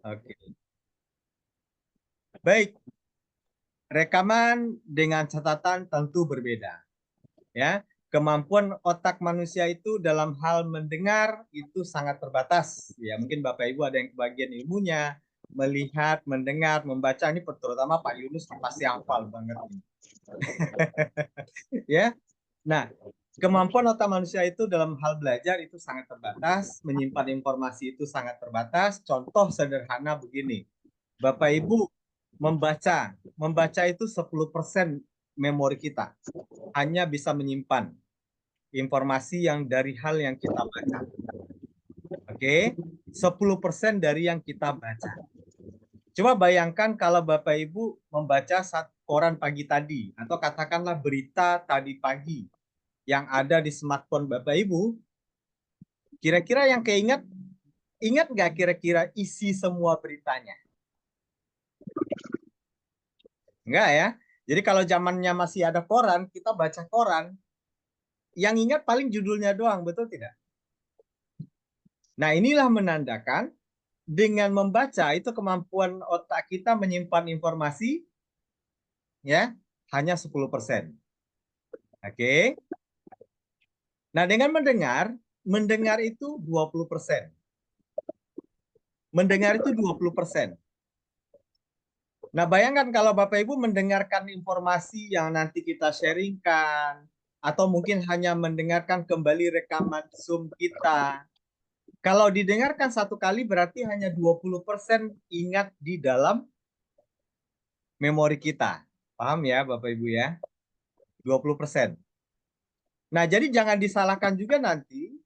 Oke. Baik, rekaman dengan catatan tentu berbeda. Ya, kemampuan otak manusia itu dalam hal mendengar itu sangat terbatas. Ya, mungkin Bapak Ibu ada yang kebagian ilmunya, melihat, mendengar, membaca, ini terutama Pak Yunus pasti hafal banget. Ya, nah, kemampuan otak manusia itu dalam hal belajar itu sangat terbatas, menyimpan informasi itu sangat terbatas. Contoh sederhana begini, Bapak Ibu membaca itu 10% memori kita, hanya bisa menyimpan informasi yang dari hal yang kita baca. Oke, 10% dari yang kita baca. Coba bayangkan kalau Bapak Ibu membaca koran pagi tadi, atau katakanlah berita tadi pagi yang ada di smartphone Bapak Ibu, kira-kira yang ingat nggak kira-kira isi semua beritanya? Enggak ya? Jadi kalau zamannya masih ada koran, kita baca koran, yang ingat paling judulnya doang, betul tidak? Nah, inilah menandakan dengan membaca itu kemampuan otak kita menyimpan informasi ya hanya 10%. Oke. Nah, dengan mendengar itu 20%. Mendengar itu 20%. Nah, bayangkan kalau Bapak Ibu mendengarkan informasi yang nanti kita sharingkan, atau mungkin hanya mendengarkan kembali rekaman Zoom kita. Kalau didengarkan satu kali berarti hanya 20% ingat di dalam memori kita. Paham ya Bapak Ibu ya? 20%. Nah, jadi jangan disalahkan juga nanti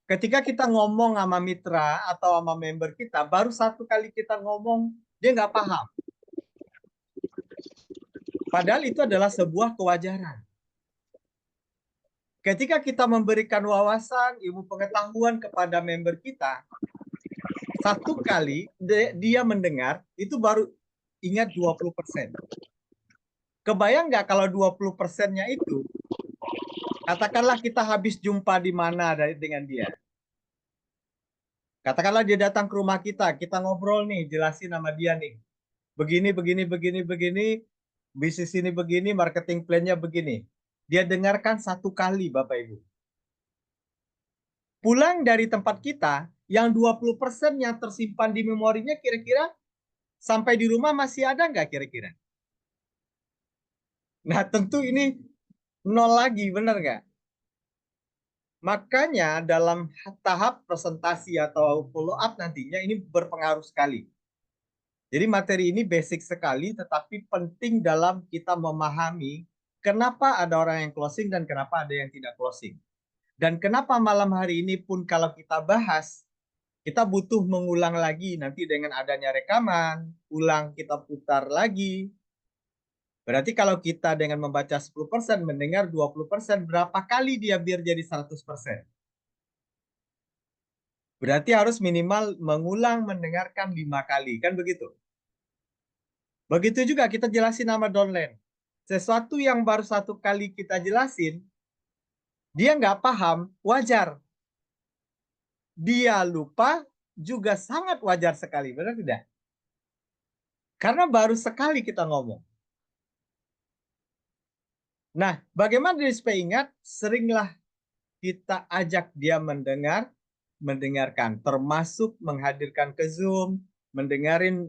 ketika kita ngomong sama mitra atau sama member kita, baru satu kali kita ngomong, dia nggak paham. Padahal itu adalah sebuah kewajaran. Ketika kita memberikan wawasan, ilmu pengetahuan kepada member kita, satu kali dia mendengar, itu baru ingat 20%. Kebayang nggak kalau 20%-nya itu, katakanlah kita habis jumpa di mana dengan dia. Katakanlah dia datang ke rumah kita ngobrol nih, jelasin sama dia nih. Begini, bisnis ini begini, marketing plan-nya begini. Dia dengarkan satu kali, Bapak Ibu. Pulang dari tempat kita, yang 20% yang tersimpan di memorinya kira-kira sampai di rumah masih ada nggak kira-kira? Nah, tentu ini nol lagi, benar nggak? Makanya dalam tahap presentasi atau follow up nantinya ini berpengaruh sekali. Jadi materi ini basic sekali, tetapi penting dalam kita memahami kenapa ada orang yang closing dan kenapa ada yang tidak closing. Dan kenapa malam hari ini pun kalau kita bahas, kita butuh mengulang lagi nanti dengan adanya rekaman, ulang kita putar lagi. Berarti kalau kita dengan membaca 10%, mendengar 20%, berapa kali dia biar jadi 100%? Berarti harus minimal mengulang mendengarkan 5 kali, kan begitu? Begitu juga kita jelasin nama downline. Sesuatu yang baru satu kali kita jelasin, dia nggak paham, wajar. Dia lupa juga sangat wajar sekali, benar tidak? Karena baru sekali kita ngomong. Nah, bagaimana dia supaya ingat? Seringlah kita ajak dia mendengarkan, termasuk menghadirkan ke Zoom, mendengarin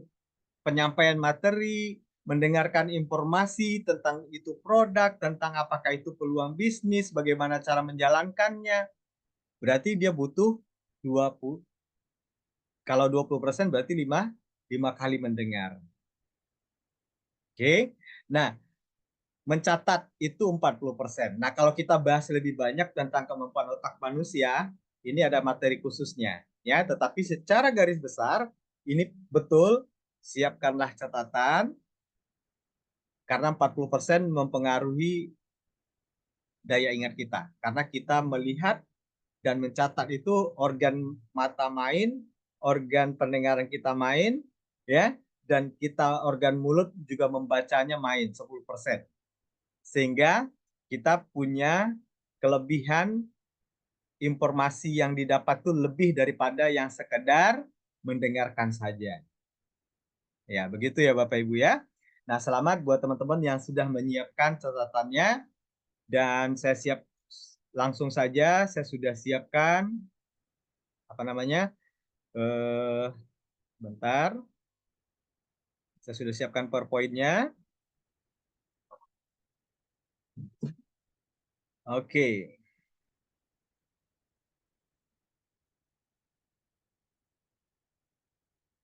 penyampaian materi, mendengarkan informasi tentang itu produk, tentang apakah itu peluang bisnis, bagaimana cara menjalankannya. Berarti dia butuh 20. Kalau 20% berarti 5 kali mendengar. Oke. Nah, mencatat itu 40%. Nah, kalau kita bahas lebih banyak tentang kemampuan otak manusia, ini ada materi khususnya. Ya, tetapi secara garis besar, ini betul, siapkanlah catatan, karena 40% mempengaruhi daya ingat kita. Karena kita melihat dan mencatat itu organ mata main, organ pendengaran kita main, ya, dan kita organ mulut juga membacanya main 10%. Sehingga kita punya kelebihan informasi yang didapat itu lebih daripada yang sekedar mendengarkan saja. Ya, begitu ya Bapak Ibu ya. Nah, selamat buat teman-teman yang sudah menyiapkan catatannya dan saya siap langsung saja saya sudah siapkan apa namanya? Bentar. Saya sudah siapkan PowerPoint-nya. Oke.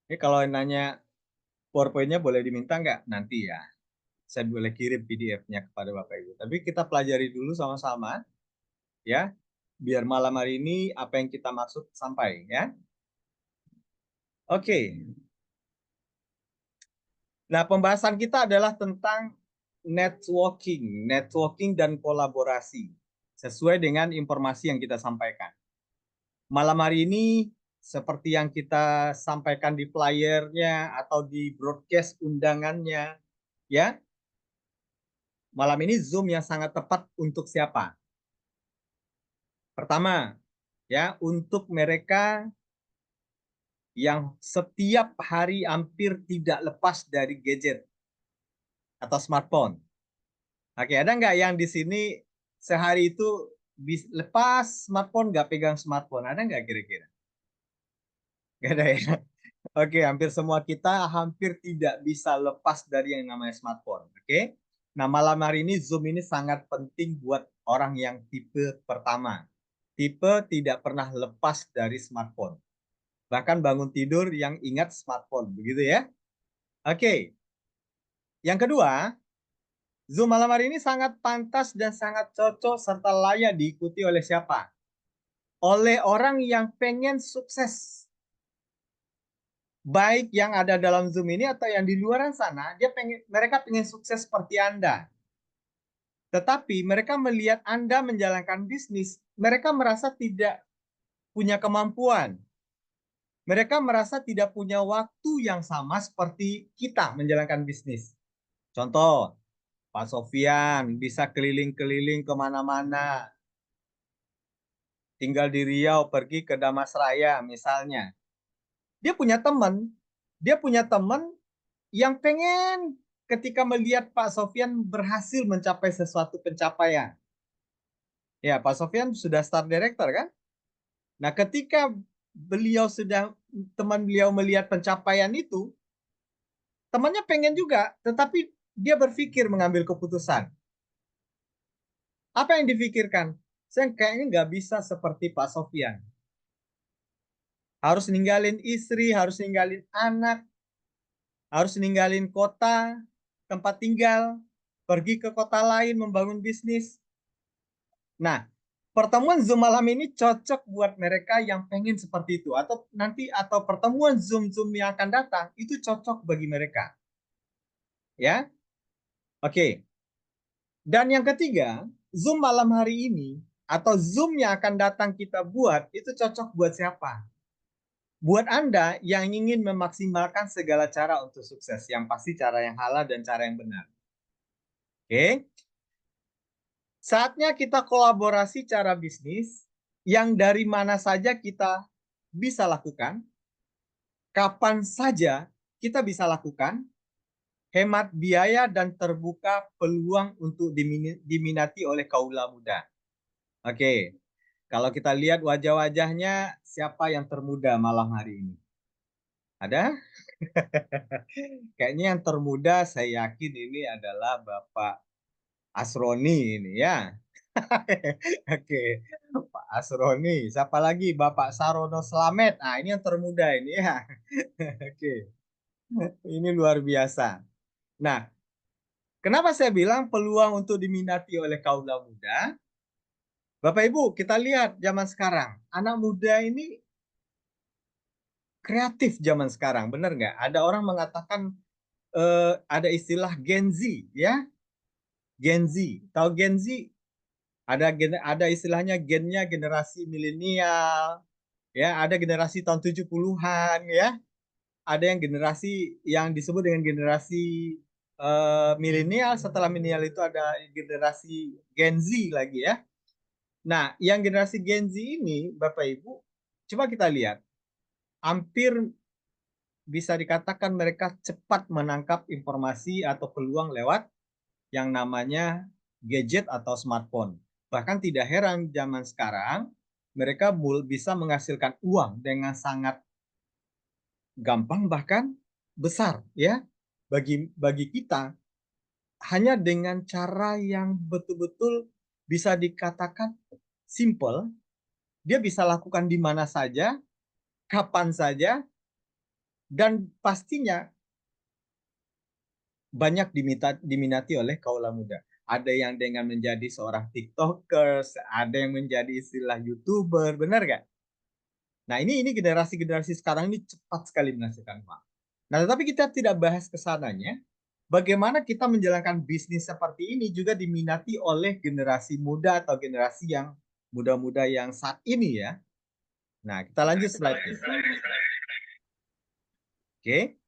Ini kalau nanya PowerPoint-nya boleh diminta nggak nanti ya? Saya boleh kirim PDF-nya kepada Bapak Ibu. Tapi kita pelajari dulu sama-sama ya, biar malam hari ini apa yang kita maksud sampai ya. Oke. Nah, pembahasan kita adalah tentang networking dan kolaborasi sesuai dengan informasi yang kita sampaikan. Malam hari ini seperti yang kita sampaikan di flyernya atau di broadcast undangannya, ya. Malam ini Zoom yang sangat tepat untuk siapa? Pertama, ya, untuk mereka yang setiap hari hampir tidak lepas dari gadget atau smartphone. Oke, ada nggak yang di sini sehari itu lepas smartphone, nggak pegang smartphone? Ada nggak kira-kira? Nggak ada ya? Oke, hampir semua kita hampir tidak bisa lepas dari yang namanya smartphone. Oke, nah malam hari ini Zoom ini sangat penting buat orang yang tipe pertama. Tipe tidak pernah lepas dari smartphone. Bahkan bangun tidur yang ingat smartphone, begitu ya? Oke, yang kedua, Zoom malam hari ini sangat pantas dan sangat cocok serta layak diikuti oleh siapa? Oleh orang yang pengen sukses. Baik yang ada dalam Zoom ini atau yang di luar sana, mereka pengen sukses seperti Anda. Tetapi mereka melihat Anda menjalankan bisnis, mereka merasa tidak punya kemampuan. Mereka merasa tidak punya waktu yang sama seperti kita menjalankan bisnis. Contoh, Pak Sofian bisa keliling-keliling kemana-mana, tinggal di Riau, pergi ke Damasraya misalnya. Dia punya teman yang pengen ketika melihat Pak Sofian berhasil mencapai sesuatu pencapaian. Ya, Pak Sofian sudah start director kan? Nah, ketika teman beliau melihat pencapaian itu, temannya pengen juga, tetapi dia berpikir mengambil keputusan. Apa yang difikirkan? Saya kayaknya nggak bisa seperti Pak Sofian. Harus ninggalin istri, harus ninggalin anak, harus ninggalin kota, tempat tinggal, pergi ke kota lain membangun bisnis. Nah, pertemuan Zoom malam ini cocok buat mereka yang pengen seperti itu atau pertemuan Zoom yang akan datang itu cocok bagi mereka. Ya. Oke. Dan yang ketiga, Zoom malam hari ini atau Zoom yang akan datang kita buat itu cocok buat siapa? Buat Anda yang ingin memaksimalkan segala cara untuk sukses, yang pasti cara yang halal dan cara yang benar. Oke. Saatnya kita kolaborasi cara bisnis yang dari mana saja kita bisa lakukan, kapan saja kita bisa lakukan, hemat biaya dan terbuka peluang untuk diminati oleh kaula muda. Oke, kalau kita lihat wajah-wajahnya, siapa yang termuda malam hari ini? Ada? Kayaknya yang termuda saya yakin ini adalah Bapak Asroni ini ya. Oke, Pak Asroni. Siapa lagi? Bapak Sarono Slamet. Nah, ini yang termuda ini ya. Oke, ini luar biasa. Nah, kenapa saya bilang peluang untuk diminati oleh kaum muda? Bapak Ibu, kita lihat zaman sekarang. Anak muda ini kreatif zaman sekarang, benar nggak? Ada orang mengatakan ada istilah Gen Z, ya. Gen Z. Tahu Gen Z? Ada istilahnya gennya generasi milenial, ya, ada generasi tahun 70-an ya. Ada yang generasi yang disebut dengan generasi milenial, setelah milenial itu ada generasi Gen Z lagi ya. Nah, yang generasi Gen Z ini Bapak Ibu, coba kita lihat, hampir bisa dikatakan mereka cepat menangkap informasi atau peluang lewat yang namanya gadget atau smartphone. Bahkan tidak heran zaman sekarang mereka bisa menghasilkan uang dengan sangat gampang bahkan besar ya bagi kita hanya dengan cara yang betul-betul bisa dikatakan simple, dia bisa lakukan di mana saja, kapan saja, dan pastinya banyak diminati oleh kaula muda. Ada yang dengan menjadi seorang TikTokers, ada yang menjadi istilah YouTuber, benar nggak? Nah, ini generasi-generasi sekarang ini cepat sekali menghasilkan uang. Nah, tetapi kita tidak bahas ke sananya. Bagaimana kita menjalankan bisnis seperti ini juga diminati oleh generasi muda atau generasi yang muda-muda yang saat ini ya. Nah, kita lanjut slide-nya. Oke.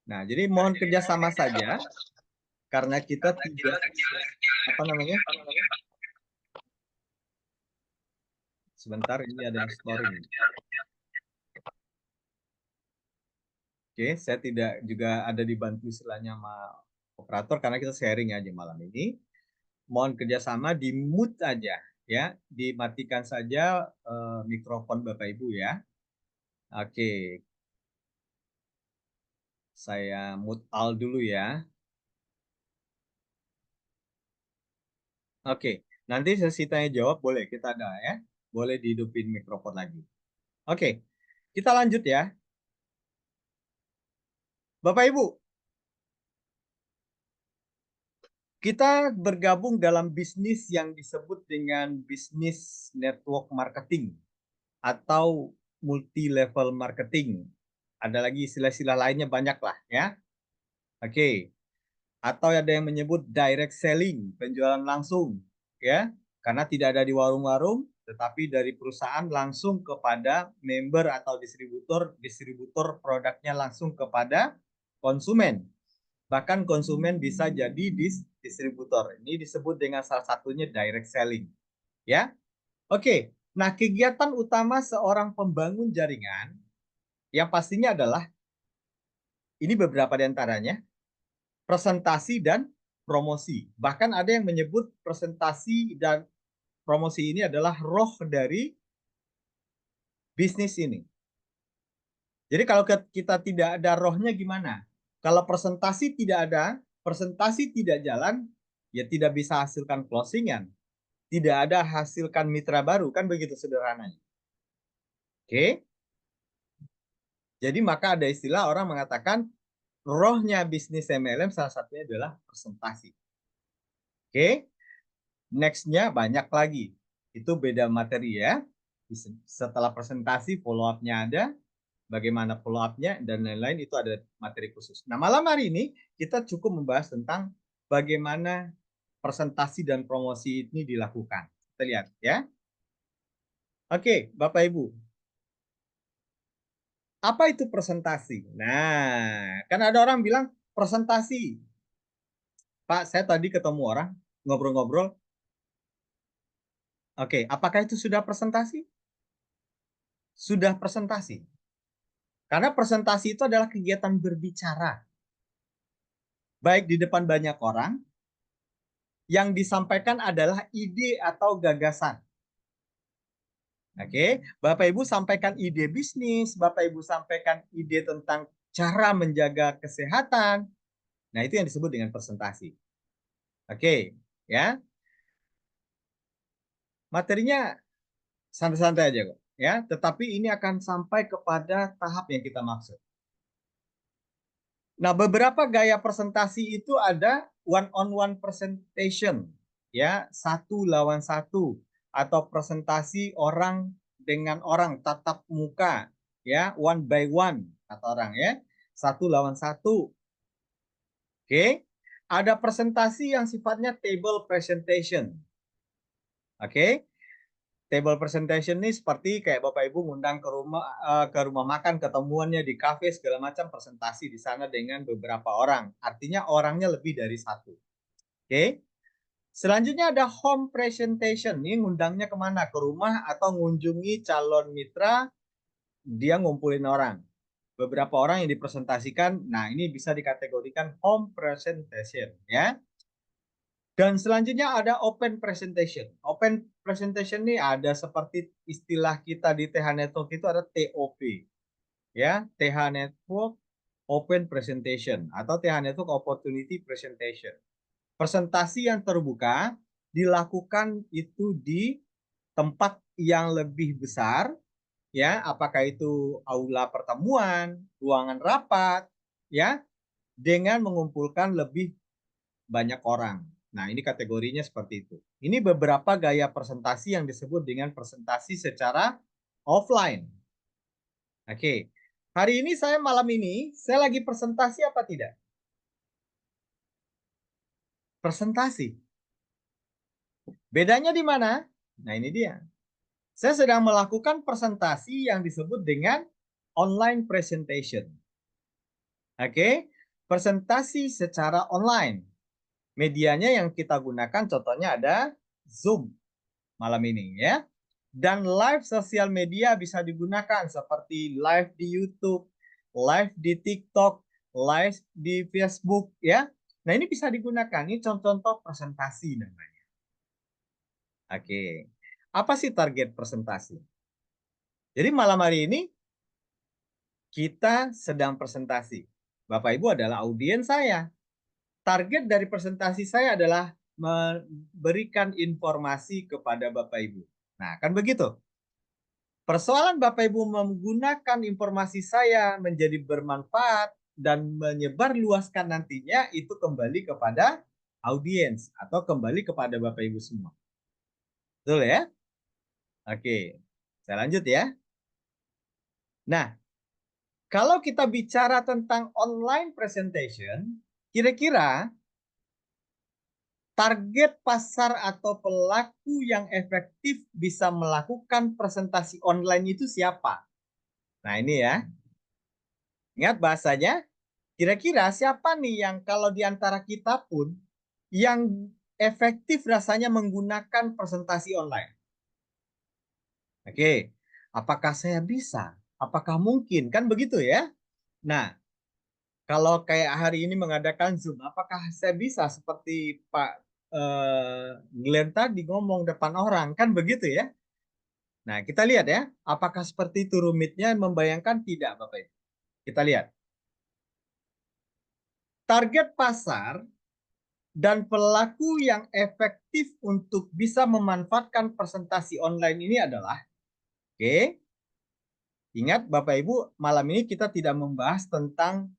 Nah, jadi mohon kerjasama saja karena kita tidak apa namanya? Sebentar, ini ada yang storing. Oke, saya tidak juga ada dibantu istilahnya sama operator karena kita sharing aja malam ini. Mohon kerjasama di mute aja ya, dimatikan saja mikrofon Bapak Ibu ya. Oke, saya mute all dulu ya. Oke, nanti sesi tanya jawab boleh kita ada ya, boleh dihidupin mikrofon lagi. Oke, kita lanjut ya. Bapak Ibu, kita bergabung dalam bisnis yang disebut dengan bisnis network marketing atau multi level marketing. Ada lagi istilah-istilah lainnya banyak lah ya. Oke. Atau ada yang menyebut direct selling, penjualan langsung ya. Karena tidak ada di warung-warung tetapi dari perusahaan langsung kepada member atau distributor produknya langsung kepada konsumen. Bahkan konsumen bisa jadi distributor. Ini disebut dengan salah satunya direct selling. Ya. Oke. Nah, kegiatan utama seorang pembangun jaringan yang pastinya adalah ini beberapa di antaranya, presentasi dan promosi. Bahkan ada yang menyebut presentasi dan promosi ini adalah roh dari bisnis ini. Jadi kalau kita tidak ada rohnya gimana? Kalau presentasi tidak ada, presentasi tidak jalan, ya tidak bisa hasilkan closingan. Tidak ada hasilkan mitra baru, kan begitu sederhananya. Oke? Jadi maka ada istilah orang mengatakan rohnya bisnis MLM salah satunya adalah presentasi. Oke? Next-nya banyak lagi. Itu beda materi ya. Setelah presentasi follow up-nya ada, bagaimana follow up-nya dan lain-lain itu ada materi khusus. Nah, malam hari ini kita cukup membahas tentang bagaimana presentasi dan promosi ini dilakukan. Kita lihat ya. Oke, Bapak Ibu. Apa itu presentasi? Nah, kan ada orang bilang presentasi. Pak, saya tadi ketemu orang ngobrol-ngobrol. Oke, apakah itu sudah presentasi? Sudah presentasi. Karena presentasi itu adalah kegiatan berbicara. Baik di depan banyak orang, yang disampaikan adalah ide atau gagasan. Oke, Bapak Ibu sampaikan ide bisnis, Bapak Ibu sampaikan ide tentang cara menjaga kesehatan. Nah, itu yang disebut dengan presentasi. Oke, ya. Materinya santai-santai aja kok, ya. Tetapi ini akan sampai kepada tahap yang kita maksud. Nah, beberapa gaya presentasi itu ada one on one presentation, ya, satu lawan satu, atau presentasi orang dengan orang tatap muka, ya, one by one kata orang ya, satu lawan satu. Oke, ada presentasi yang sifatnya table presentation. Oke, table presentation ini seperti kayak Bapak Ibu ngundang ke rumah makan, ketemuannya di kafe segala macam, presentasi di sana dengan beberapa orang. Artinya orangnya lebih dari satu. Oke. Selanjutnya ada home presentation. Ini ngundangnya kemana? Ke rumah atau ngunjungi calon mitra, dia ngumpulin orang. beberapa orang yang dipresentasikan. Nah, ini bisa dikategorikan home presentation ya. Dan selanjutnya ada open presentation. Open presentation ini ada seperti istilah kita di TH Network itu ada TOP. Ya, TH Network Open Presentation atau TH Network Opportunity Presentation. Presentasi yang terbuka dilakukan itu di tempat yang lebih besar, ya, apakah itu aula pertemuan, ruangan rapat, ya, dengan mengumpulkan lebih banyak orang. Nah, ini kategorinya seperti itu. Ini beberapa gaya presentasi yang disebut dengan presentasi secara offline. Oke. Hari ini malam ini saya lagi presentasi apa tidak? Presentasi. Bedanya di mana? Nah, ini dia. Saya sedang melakukan presentasi yang disebut dengan online presentation. Oke. Presentasi secara online. Medianya yang kita gunakan contohnya ada Zoom malam ini ya. Dan live sosial media bisa digunakan seperti live di YouTube, live di TikTok, live di Facebook ya. Nah, ini bisa digunakan. Ini contoh-contoh presentasi namanya. Oke. Apa sih target presentasi? Jadi malam hari ini kita sedang presentasi. Bapak Ibu adalah audiens saya. Target dari presentasi saya adalah memberikan informasi kepada Bapak Ibu. Nah, kan begitu. Persoalan Bapak Ibu menggunakan informasi saya menjadi bermanfaat dan menyebarluaskan nantinya itu kembali kepada audiens atau kembali kepada Bapak Ibu semua. Betul ya? Oke, saya lanjut ya. Nah, kalau kita bicara tentang online presentation, kira-kira target pasar atau pelaku yang efektif bisa melakukan presentasi online itu siapa? Nah, ini ya. Ingat bahasanya, kira-kira siapa nih yang kalau di antara kita pun yang efektif rasanya menggunakan presentasi online? Oke, apakah saya bisa? Apakah mungkin? Kan begitu ya. Nah, kalau kayak hari ini mengadakan Zoom, apakah saya bisa seperti Pak Glenn tadi ngomong depan orang? Kan begitu ya. Nah, kita lihat ya, apakah seperti itu rumitnya membayangkan tidak Bapak Ibu? Kita lihat. Target pasar dan pelaku yang efektif untuk bisa memanfaatkan presentasi online ini adalah, oke, ingat Bapak Ibu, malam ini kita tidak membahas tentang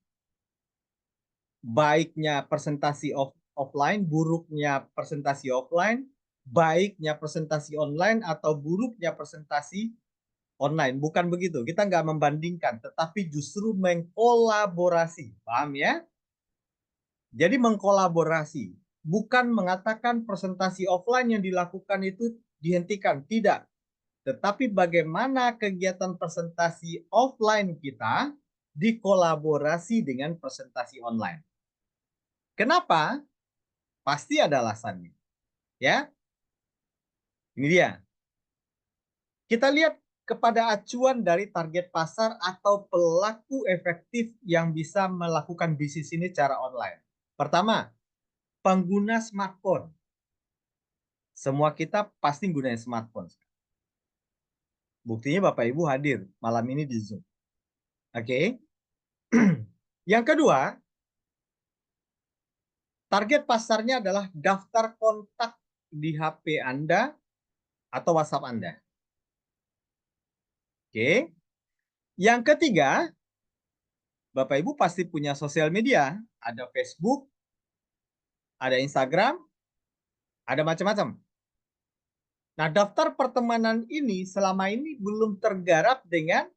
baiknya presentasi offline, buruknya presentasi offline, baiknya presentasi online atau buruknya presentasi online. Bukan begitu. Kita nggak membandingkan, tetapi justru mengkolaborasi. Paham ya? Jadi mengkolaborasi. Bukan mengatakan presentasi offline yang dilakukan itu dihentikan. Tidak. Tetapi bagaimana kegiatan presentasi offline kita dikolaborasi dengan presentasi online. Kenapa? Pasti ada alasannya. Ya, ini dia. Kita lihat kepada acuan dari target pasar atau pelaku efektif yang bisa melakukan bisnis ini secara online. Pertama, pengguna smartphone. Semua kita pasti gunain smartphone. Buktinya Bapak Ibu hadir malam ini di Zoom. Oke. Yang kedua, target pasarnya adalah daftar kontak di HP Anda atau WhatsApp Anda. Oke. Yang ketiga, Bapak Ibu pasti punya sosial media. Ada Facebook, ada Instagram, ada macam-macam. Nah, daftar pertemanan ini selama ini belum tergarap dengan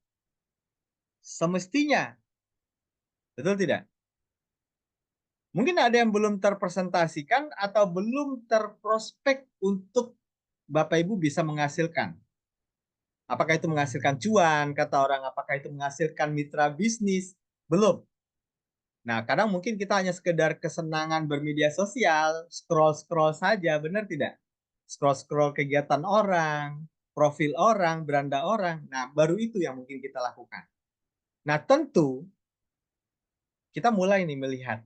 semestinya. Betul tidak? Mungkin ada yang belum terpresentasikan atau belum terprospek untuk Bapak Ibu bisa menghasilkan. Apakah itu menghasilkan cuan, kata orang, apakah itu menghasilkan mitra bisnis? Belum. Nah, kadang mungkin kita hanya sekedar kesenangan bermedia sosial, scroll-scroll saja, benar tidak? Scroll-scroll kegiatan orang, profil orang, beranda orang. Nah, baru itu yang mungkin kita lakukan. Nah, tentu kita mulai nih melihat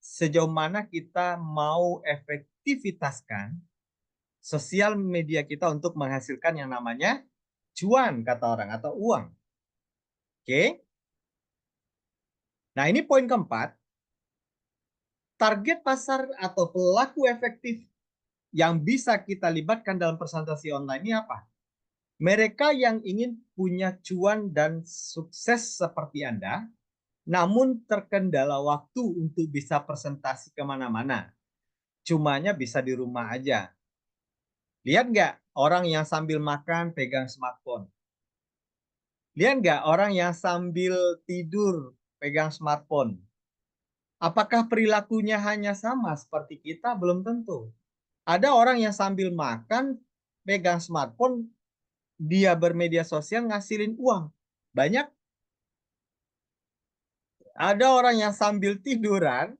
sejauh mana kita mau efektivitaskan sosial media kita untuk menghasilkan yang namanya cuan, kata orang, atau uang. Oke? Nah, ini poin keempat. Target pasar atau pelaku efektif yang bisa kita libatkan dalam presentasi online ini apa? Mereka yang ingin punya cuan dan sukses seperti Anda, namun terkendala waktu untuk bisa presentasi kemana-mana. Cumanya bisa di rumah aja. Lihat nggak orang yang sambil makan pegang smartphone? Lihat nggak orang yang sambil tidur pegang smartphone? Apakah perilakunya hanya sama seperti kita? Belum tentu. Ada orang yang sambil makan pegang smartphone, dia bermedia sosial ngasilin uang. Banyak. Ada orang yang sambil tiduran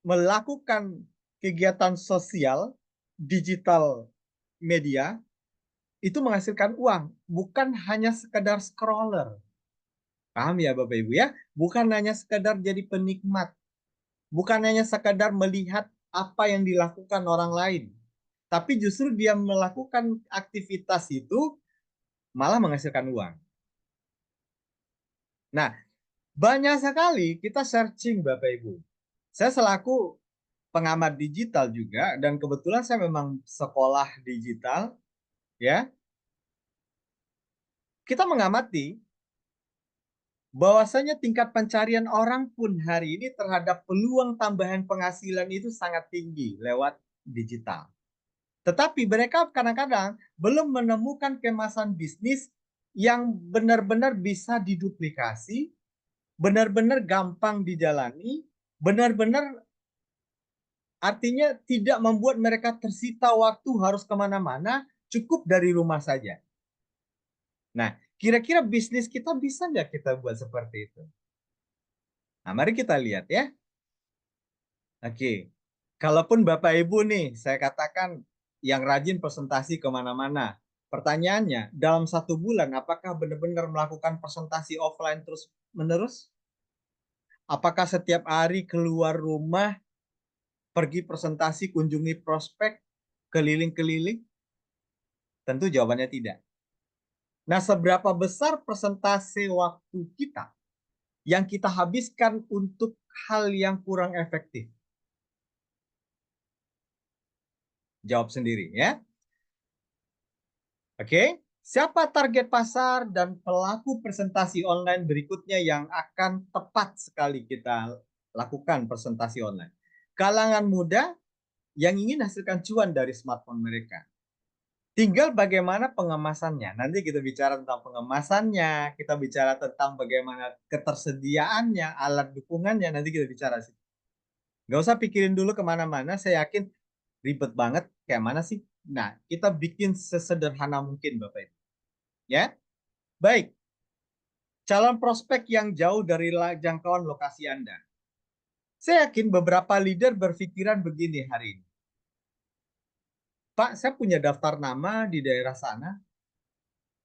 melakukan kegiatan sosial digital media itu menghasilkan uang, bukan hanya sekedar scroller. Paham ya Bapak Ibu ya? Bukan hanya sekedar jadi penikmat, bukan hanya sekedar melihat apa yang dilakukan orang lain, tapi justru dia melakukan aktivitas itu malah menghasilkan uang. Nah, banyak sekali kita searching Bapak Ibu. Saya selaku pengamat digital juga dan kebetulan saya memang sekolah digital ya. Kita mengamati bahwasanya tingkat pencarian orang pun hari ini terhadap peluang tambahan penghasilan itu sangat tinggi lewat digital. Tetapi mereka kadang-kadang belum menemukan kemasan bisnis yang benar-benar bisa diduplikasi, benar-benar gampang dijalani, benar-benar artinya tidak membuat mereka tersita waktu harus kemana-mana, cukup dari rumah saja. Nah, kira-kira bisnis kita bisa nggak kita buat seperti itu? Nah, mari kita lihat ya. Oke, kalaupun Bapak Ibu nih, saya katakan yang rajin presentasi kemana-mana. Pertanyaannya, dalam 1 bulan, apakah benar-benar melakukan presentasi offline terus-menerus? Apakah setiap hari keluar rumah, pergi presentasi, kunjungi prospek, keliling-keliling? Tentu jawabannya tidak. Nah, seberapa besar persentase waktu kita yang kita habiskan untuk hal yang kurang efektif? Jawab sendiri ya. Oke, siapa target pasar dan pelaku presentasi online berikutnya yang akan tepat sekali kita lakukan presentasi online? Kalangan muda yang ingin hasilkan cuan dari smartphone mereka. Tinggal bagaimana pengemasannya. Nanti kita bicara tentang pengemasannya, kita bicara tentang bagaimana ketersediaannya, alat dukungannya, nanti kita bicara sih. Nggak usah pikirin dulu kemana-mana, saya yakin ribet banget kayak mana sih. Nah, kita bikin sesederhana mungkin Bapak Ibu. Ya, baik. Calon prospek yang jauh dari jangkauan lokasi Anda. Saya yakin beberapa leader berpikiran begini hari ini. Pak, saya punya daftar nama di daerah sana.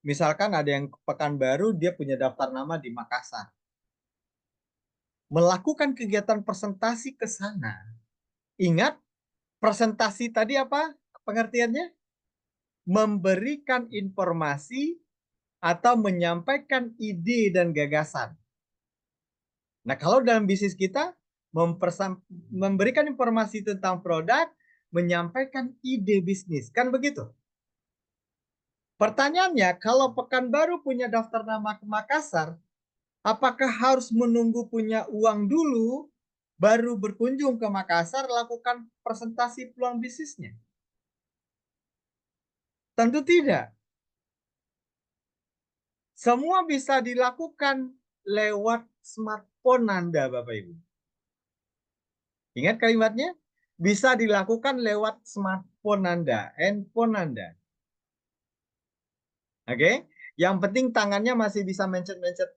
Misalkan ada yang Pekanbaru, dia punya daftar nama di Makassar. Melakukan kegiatan presentasi ke sana. Ingat, presentasi tadi apa pengertiannya? Memberikan informasi atau menyampaikan ide dan gagasan. Nah, kalau dalam bisnis kita memberikan informasi tentang produk, menyampaikan ide bisnis, kan begitu? Pertanyaannya, kalau Pekanbaru punya daftar nama ke Makassar, apakah harus menunggu punya uang dulu baru berkunjung ke Makassar lakukan presentasi peluang bisnisnya? Tentu tidak. Semua bisa dilakukan lewat smartphone Anda, Bapak Ibu. Ingat kalimatnya? Bisa dilakukan lewat smartphone Anda, handphone Anda. Oke? Yang penting tangannya masih bisa mencet-mencet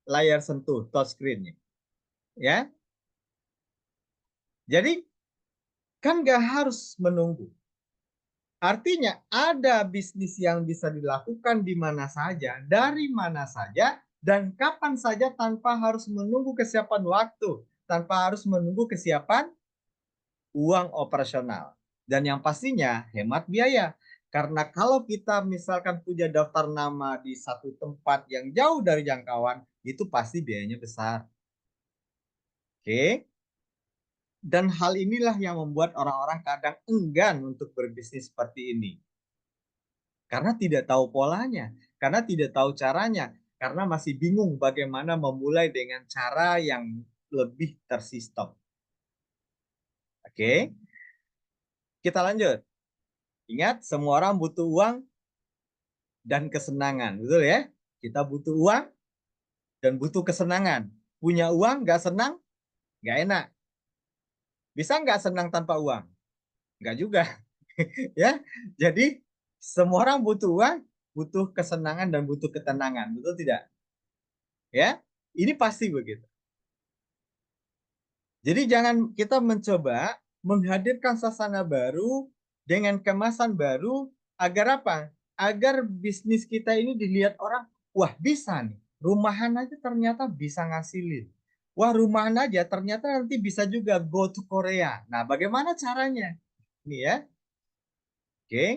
layar sentuh, touchscreen-nya. Ya? Jadi, kan nggak harus menunggu. Artinya ada bisnis yang bisa dilakukan di mana saja, dari mana saja, dan kapan saja tanpa harus menunggu kesiapan waktu, tanpa harus menunggu kesiapan uang operasional. Dan yang pastinya hemat biaya. Karena kalau kita misalkan punya daftar nama di satu tempat yang jauh dari jangkauan, itu pasti biayanya besar. Oke. Dan hal inilah yang membuat orang-orang kadang enggan untuk berbisnis seperti ini. Karena tidak tahu polanya, karena tidak tahu caranya, karena masih bingung bagaimana memulai dengan cara yang lebih tersistem. Oke, kita lanjut. Ingat, semua orang butuh uang dan kesenangan, betul ya? Kita butuh uang dan butuh kesenangan. Punya uang nggak senang, nggak enak. Bisa nggak senang tanpa uang? Nggak juga, ya. Jadi semua orang butuh uang, butuh kesenangan dan butuh ketenangan, betul tidak? Ya, ini pasti begitu. Jadi jangan kita mencoba menghadirkan suasana baru dengan kemasan baru agar apa? Agar bisnis kita ini dilihat orang, wah bisa nih, rumahan aja ternyata bisa ngasilin. Wah rumahan aja ternyata nanti bisa juga go to Korea. Nah bagaimana caranya? Ini ya, oke.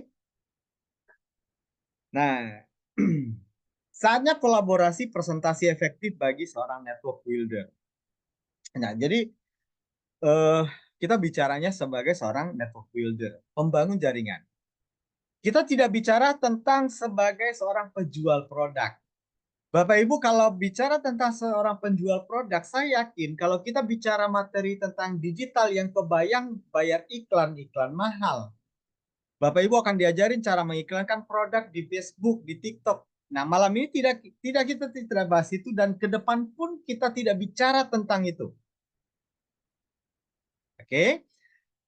Nah, saatnya kolaborasi presentasi efektif bagi seorang network builder. Nah, jadi eh, kita bicaranya sebagai seorang network builder, pembangun jaringan. Kita tidak bicara tentang sebagai seorang penjual produk. Bapak Ibu, kalau bicara tentang seorang penjual produk, saya yakin kalau kita bicara materi tentang digital yang kebayang bayar iklan-iklan mahal. Bapak Ibu akan diajarin cara mengiklankan produk di Facebook, di TikTok. Nah, malam ini kita tidak bahas itu dan ke depan pun kita tidak bicara tentang itu. Oke?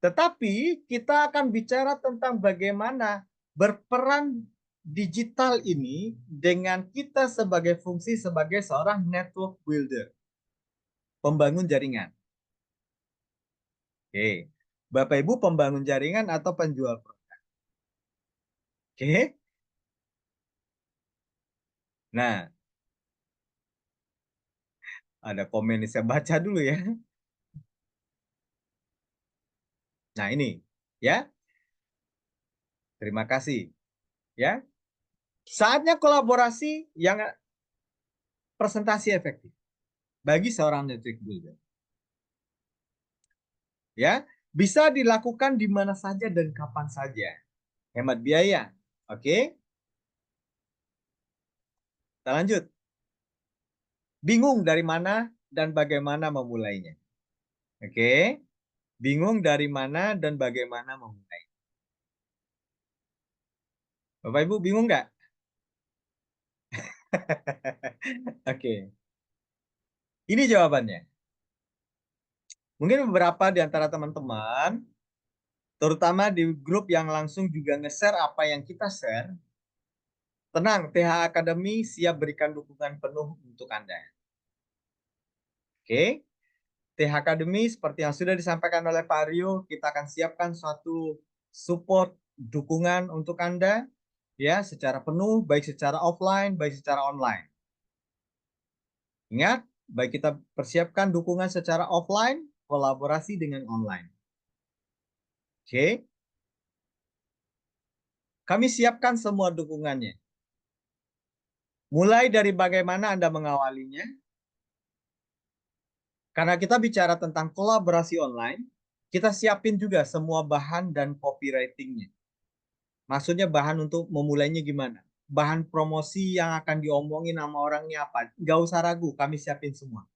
Tetapi kita akan bicara tentang bagaimana berperan digital ini dengan kita sebagai fungsi sebagai seorang network builder, pembangun jaringan. Oke. Bapak Ibu pembangun jaringan atau penjual produk. Oke. Nah, ada komen nih saya baca dulu ya. Nah, ini ya. Terima kasih ya. Saatnya kolaborasi yang presentasi efektif bagi seorang network builder. Ya, bisa dilakukan di mana saja dan kapan saja. Hemat biaya. Oke, kita lanjut. Bingung dari mana dan bagaimana memulainya. Oke, bingung dari mana dan bagaimana memulai. Bapak Ibu bingung nggak? Oke, ini jawabannya. Mungkin beberapa di antara teman-teman, terutama di grup yang langsung juga nge-share apa yang kita share, tenang, TH Academy siap berikan dukungan penuh untuk Anda. Oke, TH Academy seperti yang sudah disampaikan oleh Pak Aryo, kita akan siapkan suatu support dukungan untuk Anda ya secara penuh, baik secara offline, baik secara online. Ingat, baik kita persiapkan dukungan secara offline, kolaborasi dengan online. Oke, kami siapkan semua dukungannya. Mulai dari bagaimana Anda mengawalinya, karena kita bicara tentang kolaborasi online, kita siapin juga semua bahan dan copywritingnya. Maksudnya bahan untuk memulainya gimana? Bahan promosi yang akan diomongin sama orangnya apa? Gak usah ragu, kami siapin semua.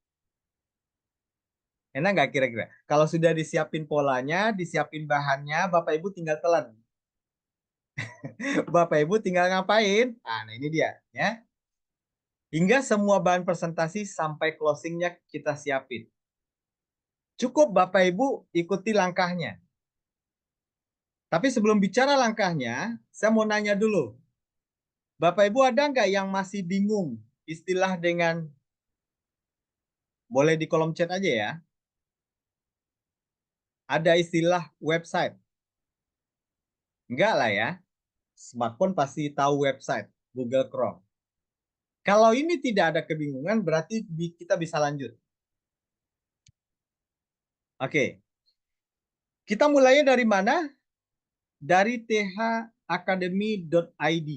Enak nggak kira-kira? Kalau sudah disiapin polanya, disiapin bahannya, Bapak Ibu tinggal telan. Bapak Ibu tinggal ngapain? Nah, ini dia ya. Hingga semua bahan presentasi sampai closingnya kita siapin. Cukup Bapak Ibu ikuti langkahnya. Tapi sebelum bicara langkahnya, saya mau nanya dulu. Bapak Ibu ada nggak yang masih bingung istilah dengan, boleh di kolom chat aja ya. Ada istilah website. Enggak lah ya. Smartphone pasti tahu website Google Chrome. Kalau ini tidak ada kebingungan, berarti kita bisa lanjut. Oke. Kita mulainya dari mana? Dari thacademy.id.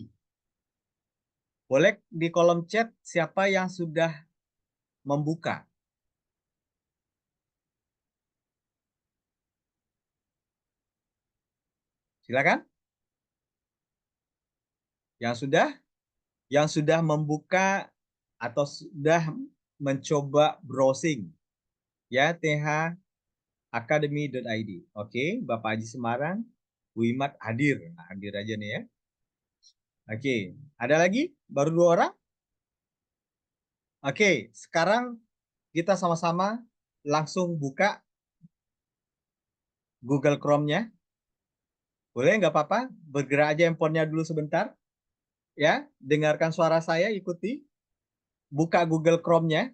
Boleh di kolom chat siapa yang sudah membuka. Silakan. Yang sudah membuka atau sudah mencoba browsing. Ya, thacademy.id. Oke, Bapak Haji Semarang, Bu Imat hadir. Nah, hadir aja nih ya. Oke, ada lagi? Baru 2 orang? Oke, sekarang kita sama-sama langsung buka Google Chrome-nya. Boleh nggak apa-apa? Bergerak aja handphonenya dulu sebentar. Ya, dengarkan suara saya, ikuti. Buka Google Chrome-nya.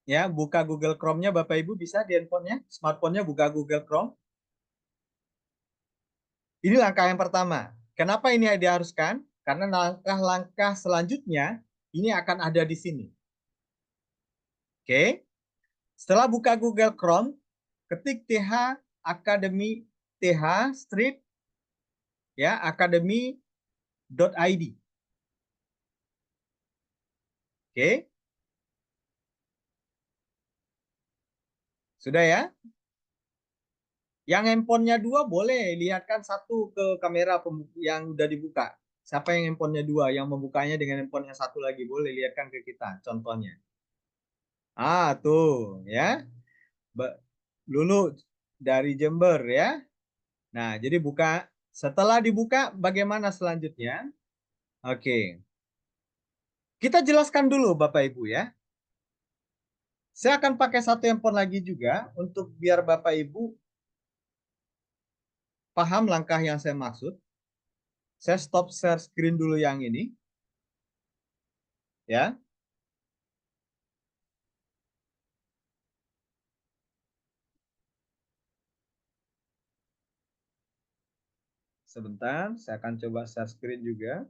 Ya, buka Google Chrome-nya Bapak Ibu bisa di handphonenya, smartphone-nya buka Google Chrome. Ini langkah yang pertama. Kenapa ini diharuskan? Karena langkah-langkah selanjutnya ini akan ada di sini. Oke. Setelah buka Google Chrome, ketik TH Academy TH Street ya academy.id. Oke. Sudah ya? Yang handphonenya 2 boleh lihatkan satu ke kamera yang udah dibuka. Siapa yang handphonenya 2 yang membukanya dengan handphone yang satu lagi boleh lihatkan ke kita contohnya. Tuh ya. Lulu dari Jember ya. Nah, jadi buka. Setelah dibuka bagaimana selanjutnya? Oke. Kita jelaskan dulu Bapak Ibu ya. Saya akan pakai satu handphone lagi juga untuk biar Bapak Ibu paham langkah yang saya maksud. Saya stop share screen dulu yang ini. Ya. Sebentar, saya akan coba share screen juga.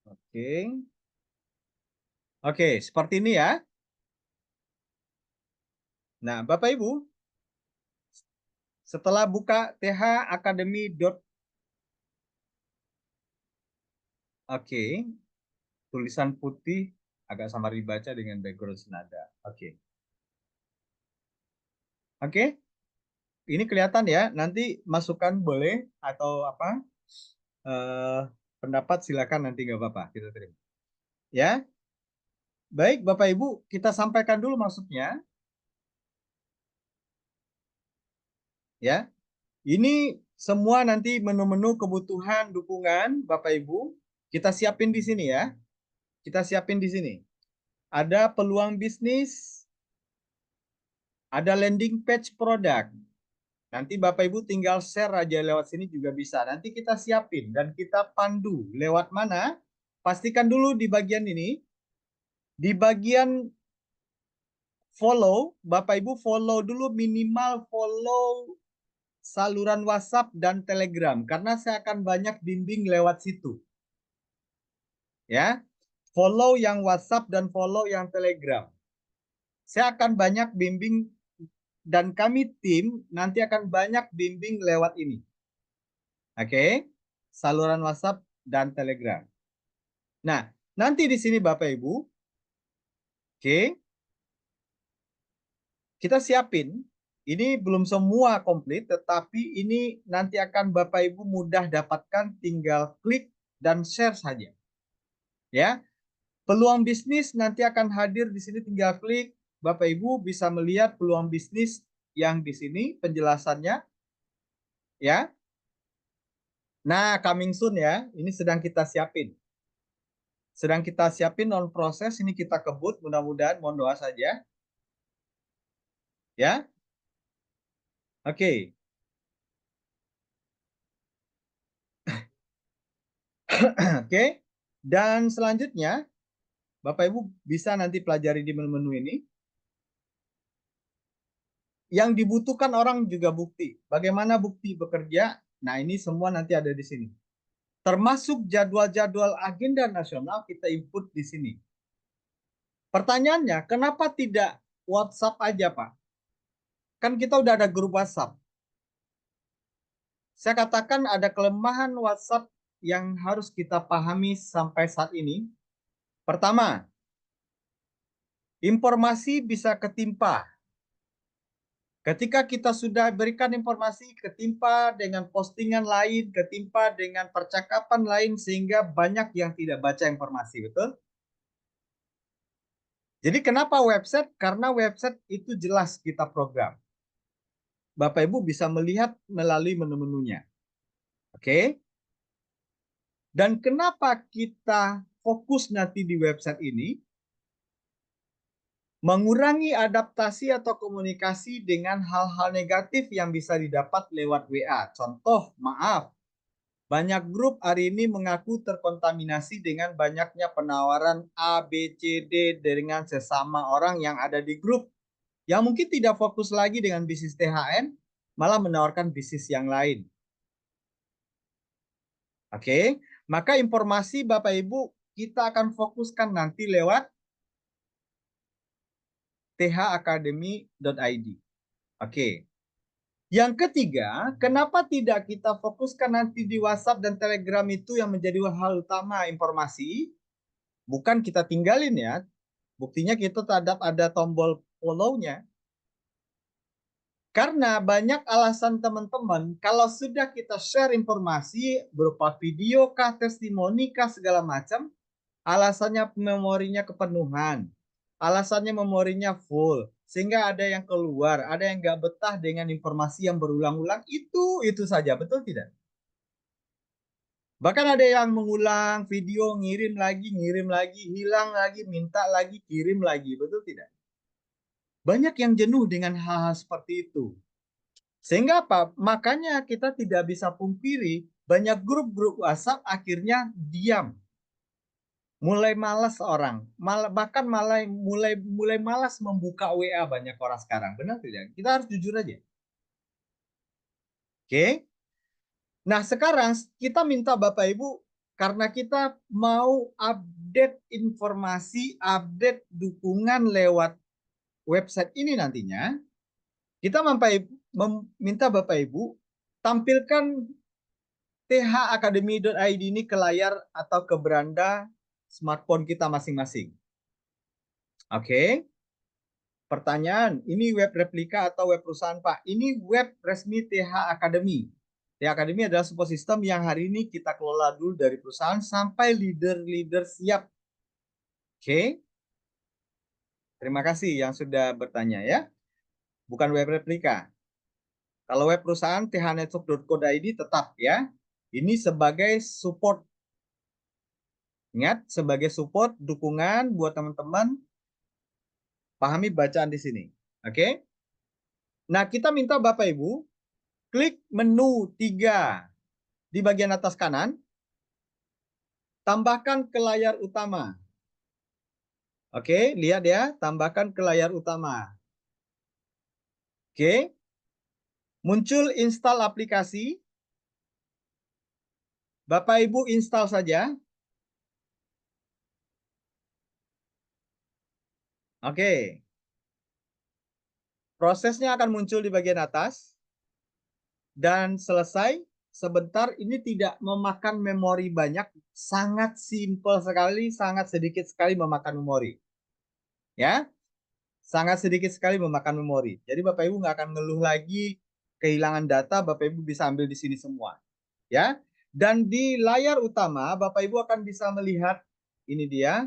Oke. Oke, seperti ini ya. Nah, Bapak Ibu, setelah buka thacademy. Oke, tulisan putih agak samar dibaca dengan background senada. Oke. Oke. Ini kelihatan ya. Nanti masukan boleh atau apa? Eh, pendapat silakan nanti nggak apa-apa kita terima. Ya. Baik, Bapak Ibu, kita sampaikan dulu maksudnya. Ya. Ini semua nanti menu-menu kebutuhan dukungan Bapak Ibu kita siapin di sini ya. Kita siapin di sini. Ada peluang bisnis, ada landing page produk. Nanti Bapak Ibu tinggal share aja lewat sini juga bisa. Nanti kita siapin dan kita pandu lewat mana? Pastikan dulu di bagian ini. Di bagian follow, Bapak Ibu follow dulu, minimal follow saluran WhatsApp dan Telegram karena saya akan banyak bimbing lewat situ. Ya. Follow yang WhatsApp dan follow yang Telegram. Saya akan banyak bimbing dan kami tim nanti akan banyak bimbing lewat ini. Oke. Saluran WhatsApp dan Telegram. Nah, nanti di sini Bapak Ibu, oke, kita siapin. Ini belum semua komplit, tetapi ini nanti akan Bapak Ibu mudah dapatkan, tinggal klik dan share saja. Ya, peluang bisnis nanti akan hadir di sini, tinggal klik. Bapak Ibu bisa melihat peluang bisnis yang di sini penjelasannya. Ya, nah coming soon ya, ini sedang kita siapin. Sedang kita siapin non proses, ini kita kebut, mudah-mudahan mohon doa saja. Ya. Oke. Oke. Dan selanjutnya Bapak Ibu bisa nanti pelajari di menu-menu ini. Yang dibutuhkan orang juga bukti. Bagaimana bukti bekerja? Nah, ini semua nanti ada di sini. Termasuk jadwal-jadwal agenda nasional kita input di sini. Pertanyaannya, kenapa tidak WhatsApp aja, Pak? Kan kita udah ada grup WhatsApp. Saya katakan ada kelemahan WhatsApp yang harus kita pahami sampai saat ini. Pertama, informasi bisa ketimpa. Ketika kita sudah berikan informasi ketimpa dengan postingan lain, ketimpa dengan percakapan lain, sehingga banyak yang tidak baca informasi, betul? Jadi kenapa website? Karena website itu jelas kita program. Bapak Ibu bisa melihat melalui menu-menunya. Oke? Dan kenapa kita fokus nanti di website ini? Mengurangi adaptasi atau komunikasi dengan hal-hal negatif yang bisa didapat lewat WA. Contoh, maaf, banyak grup hari ini mengaku terkontaminasi dengan banyaknya penawaran A, B, C, D dengan sesama orang yang ada di grup. Yang mungkin tidak fokus lagi dengan bisnis THN, malah menawarkan bisnis yang lain. Oke, maka informasi Bapak Ibu kita akan fokuskan nanti lewat thacademy.id. Oke. Yang ketiga, kenapa tidak kita fokuskan nanti di WhatsApp dan Telegram itu yang menjadi hal utama informasi? Bukan kita tinggalin ya. Buktinya kita tetap ada tombol follow-nya. Karena banyak alasan teman-teman, kalau sudah kita share informasi berupa video kah, testimoni kah, segala macam, alasannya memorinya kepenuhan, alasannya memorinya full, sehingga ada yang keluar, ada yang nggak betah dengan informasi yang berulang-ulang, itu saja, betul tidak? Bahkan ada yang mengulang video, ngirim lagi, hilang lagi, minta lagi, kirim lagi, betul tidak? Banyak yang jenuh dengan hal-hal seperti itu. Sehingga apa? Makanya kita tidak bisa pungkiri banyak grup-grup WhatsApp akhirnya diam. Mulai malas orang, bahkan mulai malas membuka WA banyak orang sekarang. Benar tidak? Kita harus jujur aja. Oke. Nah, sekarang kita minta Bapak Ibu karena kita mau update informasi, update dukungan lewat website ini nantinya, kita meminta Bapak Ibu tampilkan thacademy.id ini ke layar atau ke beranda smartphone kita masing-masing. Oke. Pertanyaan, ini web replika atau web perusahaan, Pak? Ini web resmi TH Academy. TH Academy adalah sebuah sistem yang hari ini kita kelola dulu dari perusahaan sampai leader-leader siap. Oke. Terima kasih yang sudah bertanya ya. Bukan web replika. Kalau web perusahaan thnetwork.co.id tetap ya. Ini sebagai support. Ingat, sebagai support, dukungan buat teman-teman pahami bacaan di sini. Oke? Nah, kita minta Bapak Ibu klik menu 3 di bagian atas kanan, tambahkan ke layar utama. Oke, lihat ya, tambahkan ke layar utama. Oke. Muncul install aplikasi. Bapak Ibu install saja. Oke. Prosesnya akan muncul di bagian atas. Dan selesai. Sebentar, ini tidak memakan memori banyak. Sangat simpel sekali, sangat sedikit sekali memakan memori. Ya, sangat sedikit sekali memakan memori. Jadi Bapak Ibu nggak akan ngeluh lagi kehilangan data, Bapak Ibu bisa ambil di sini semua. Ya, dan di layar utama Bapak Ibu akan bisa melihat ini dia,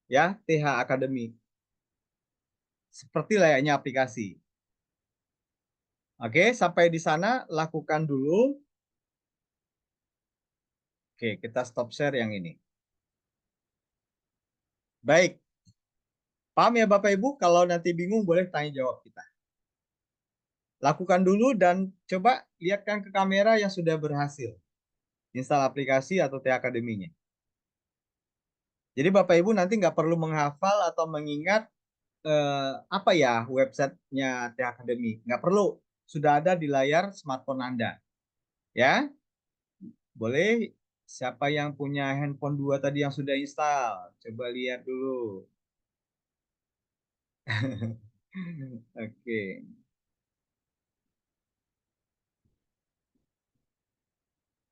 ya, TH Academy. Seperti layaknya aplikasi. Oke, sampai di sana lakukan dulu. Oke, kita stop share yang ini. Baik. Paham ya Bapak Ibu? Kalau nanti bingung boleh tanya jawab kita. Lakukan dulu dan coba lihatkan ke kamera yang sudah berhasil install aplikasi atau T Akademinya. Jadi Bapak Ibu nanti nggak perlu menghafal atau mengingat apa ya websitenya T Academy. Nggak perlu, sudah ada di layar smartphone Anda. Ya, boleh. Siapa yang punya handphone 2 tadi yang sudah install? Coba lihat dulu. Oke.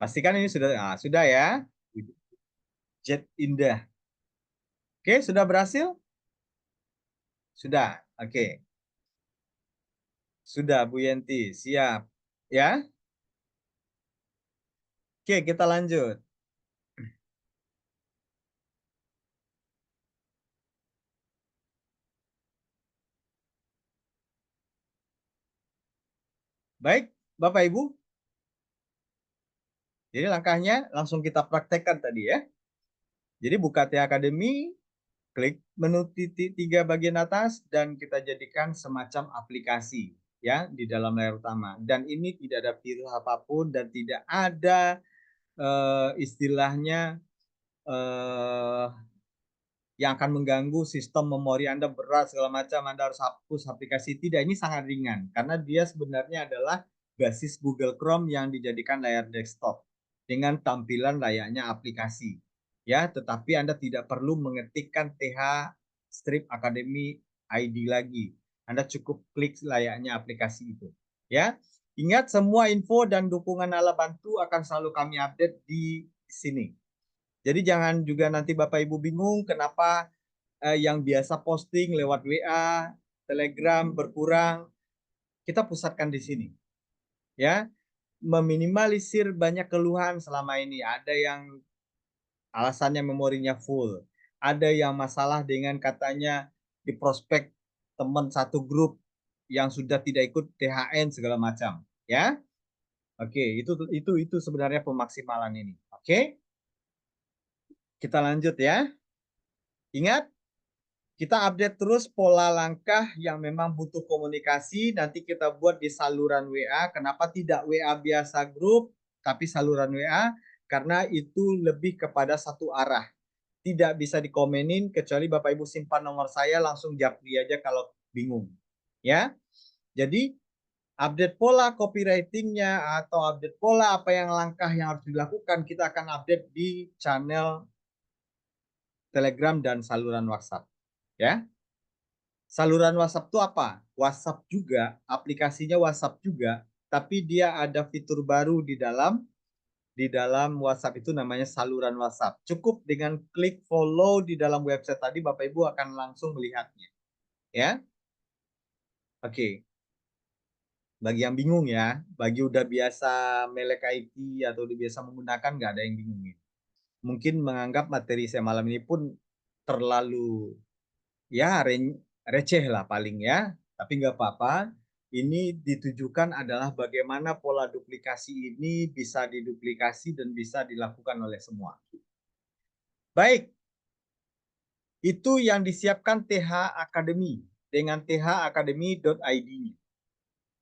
Pastikan ini sudah ya. Jet Indah. Oke, sudah berhasil? Sudah. Oke. Sudah Bu Yenti, siap. Ya. Oke, kita lanjut. Baik, Bapak Ibu. Jadi langkahnya langsung kita praktekkan tadi ya. Jadi buka T Academy, klik menu titik 3 bagian atas dan kita jadikan semacam aplikasi ya di dalam layar utama. Dan ini tidak ada fitur apapun dan tidak ada istilahnya eh, yang akan mengganggu sistem memori Anda berat segala macam, Anda harus hapus aplikasi. Tidak, ini sangat ringan karena dia sebenarnya adalah basis Google Chrome yang dijadikan layar desktop dengan tampilan layaknya aplikasi. Ya, tetapi Anda tidak perlu mengetikkan TH Strip Academy ID lagi. Anda cukup klik layaknya aplikasi itu. Ya, ingat semua info dan dukungan ala bantu akan selalu kami update di sini. Jadi jangan juga nanti Bapak Ibu bingung kenapa yang biasa posting lewat WA, Telegram berkurang. Kita pusatkan di sini. Ya, meminimalisir banyak keluhan selama ini. Ada yang alasannya memorinya full. Ada yang masalah dengan katanya di prospek teman satu grup yang sudah tidak ikut THN segala macam, ya. Oke, itu sebenarnya pemaksimalan ini. Oke, kita lanjut ya. Ingat, kita update terus pola langkah yang memang butuh komunikasi. Nanti kita buat di saluran WA. Kenapa tidak WA biasa grup, tapi saluran WA? Karena itu lebih kepada satu arah. Tidak bisa dikomenin, kecuali Bapak Ibu simpan nomor saya, langsung japri aja kalau bingung. Ya, jadi update pola copywritingnya atau update pola apa yang langkah yang harus dilakukan, kita akan update di channel Telegram dan saluran WhatsApp. Ya, saluran WhatsApp itu apa? WhatsApp juga, aplikasinya WhatsApp juga, tapi dia ada fitur baru di dalam WhatsApp itu namanya saluran WhatsApp. Cukup dengan klik follow di dalam website tadi, Bapak Ibu akan langsung melihatnya. Ya, oke. Bagi yang bingung ya, bagi udah biasa melek IT atau udah biasa menggunakan, nggak ada yang bingung. Mungkin menganggap materi saya malam ini pun terlalu ya receh lah paling ya, tapi nggak apa-apa. Ini ditujukan adalah bagaimana pola duplikasi ini bisa diduplikasi dan bisa dilakukan oleh semua. Baik, itu yang disiapkan TH Academy dengan thacademy.id.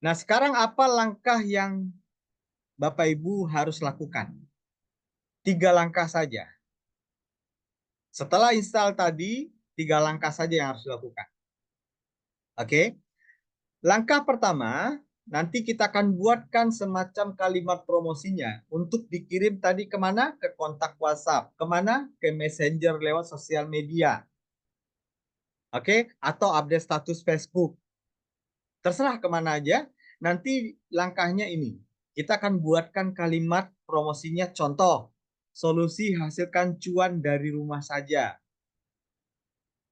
Nah, sekarang apa langkah yang Bapak Ibu harus lakukan? 3 langkah saja. Setelah install tadi, 3 langkah saja yang harus dilakukan. Oke. Langkah pertama, nanti kita akan buatkan semacam kalimat promosinya untuk dikirim tadi kemana? Ke kontak WhatsApp. Kemana? Ke Messenger lewat sosial media. Oke, atau update status Facebook. Terserah kemana aja. Nanti langkahnya ini. Kita akan buatkan kalimat promosinya. Contoh, solusi hasilkan cuan dari rumah saja.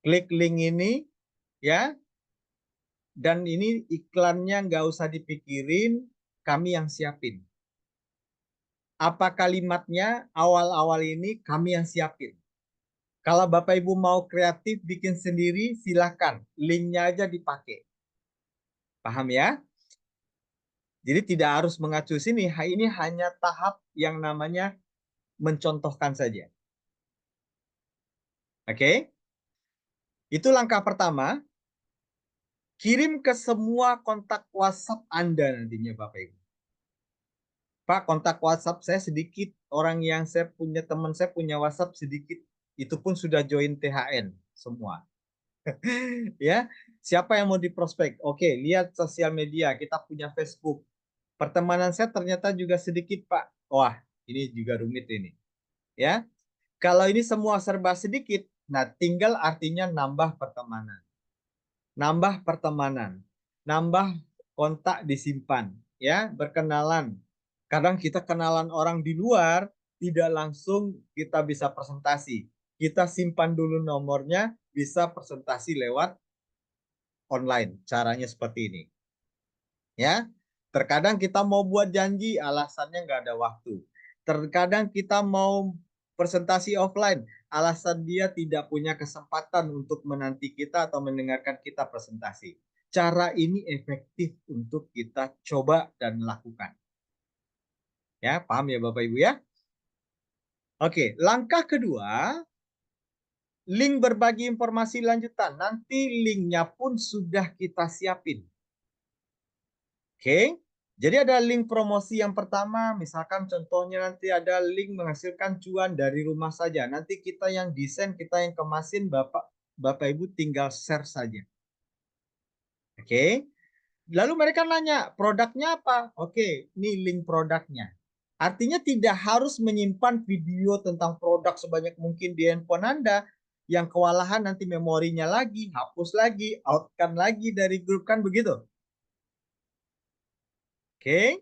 Klik link ini, ya. Dan ini iklannya nggak usah dipikirin, kami yang siapin. Apa kalimatnya awal-awal ini kami yang siapin. Kalau Bapak Ibu mau kreatif bikin sendiri, silahkan. Linknya aja dipakai. Paham ya? Jadi tidak harus mengacu sini. Ini hanya tahap yang namanya mencontohkan saja. Oke? Itu langkah pertama. Kirim ke semua kontak WhatsApp Anda nantinya Bapak Ibu. Pak, kontak WhatsApp saya sedikit. Orang yang saya punya, teman saya punya WhatsApp sedikit. Itu pun sudah join THN semua. Ya, siapa yang mau diprospek? Oke, lihat sosial media. Kita punya Facebook. Pertemanan saya ternyata juga sedikit, Pak. Wah, ini juga rumit ini. Ya, kalau ini semua serba sedikit, nah tinggal artinya nambah pertemanan. Nambah pertemanan, nambah kontak disimpan, ya, berkenalan. Kadang kita kenalan orang di luar, tidak langsung kita bisa presentasi. Kita simpan dulu nomornya, bisa presentasi lewat online. Caranya seperti ini. Ya, terkadang kita mau buat janji, alasannya nggak ada waktu. Terkadang kita mau presentasi offline, alasan dia tidak punya kesempatan untuk menanti kita atau mendengarkan kita presentasi. Cara ini efektif untuk kita coba dan lakukan. Ya, paham ya Bapak Ibu ya? Oke, langkah kedua, link berbagi informasi lanjutan. Nanti linknya pun sudah kita siapin. Oke, jadi ada link promosi yang pertama, misalkan contohnya nanti ada link menghasilkan cuan dari rumah saja. Nanti kita yang desain, kita yang kemasin, Bapak Ibu tinggal share saja. Oke, lalu mereka nanya, produknya apa? Oke, ini link produknya. Artinya tidak harus menyimpan video tentang produk sebanyak mungkin di handphone Anda. Yang kewalahan nanti memorinya lagi, hapus lagi, outkan lagi dari grup, kan begitu. Oke,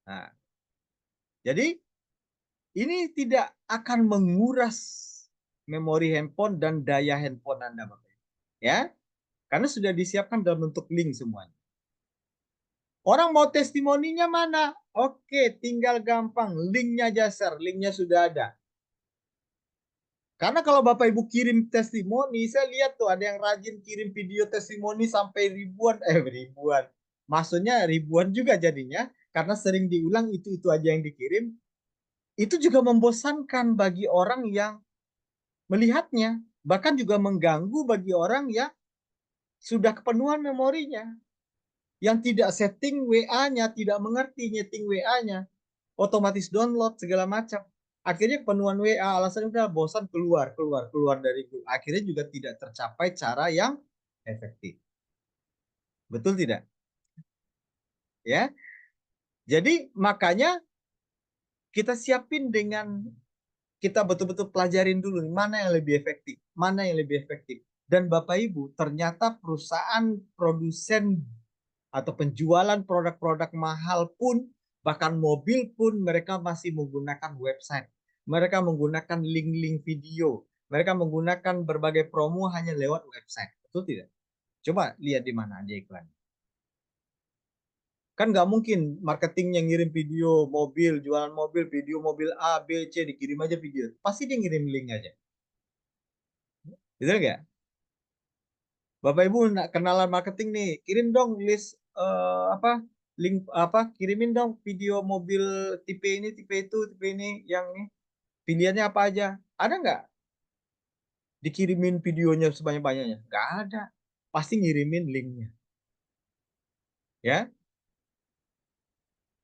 nah, jadi ini tidak akan menguras memori handphone dan daya handphone Anda, Bapak. Ya, karena sudah disiapkan dalam bentuk link semuanya. Orang mau testimoninya mana? Oke, tinggal gampang, linknya aja share, linknya sudah ada. Karena kalau Bapak Ibu kirim testimoni, saya lihat tuh ada yang rajin kirim video testimoni sampai ribuan. Maksudnya ribuan juga jadinya, karena sering diulang itu aja yang dikirim. Itu juga membosankan bagi orang yang melihatnya, bahkan juga mengganggu bagi orang yang sudah kepenuhan memorinya, yang tidak setting WA-nya, tidak mengerti nyeting WA-nya, otomatis download segala macam. Akhirnya kepenuhan WA, alasannya udah bosan, keluar dari grup. Akhirnya juga tidak tercapai cara yang efektif. Betul tidak? Ya. Jadi makanya kita siapin dengan kita betul-betul pelajarin dulu mana yang lebih efektif, mana yang lebih efektif. Dan Bapak Ibu, ternyata perusahaan produsen atau penjualan produk-produk mahal pun, bahkan mobil pun mereka masih menggunakan website. Mereka menggunakan link-link video. Mereka menggunakan berbagai promo hanya lewat website. Betul tidak? Coba lihat di mana aja iklan. Kan nggak mungkin marketingnya ngirim video mobil, jualan mobil, video mobil A, B, C, dikirim aja video. Pasti dia ngirim link aja. Betul nggak? Bapak Ibu nak kenalan marketing nih, kirim dong list apa link apa kirimin dong video mobil tipe ini, tipe itu, tipe ini, yang ini pilihannya apa aja. Ada nggak dikirimin videonya sebanyak-banyaknya? Nggak ada. Pasti ngirimin linknya. Ya,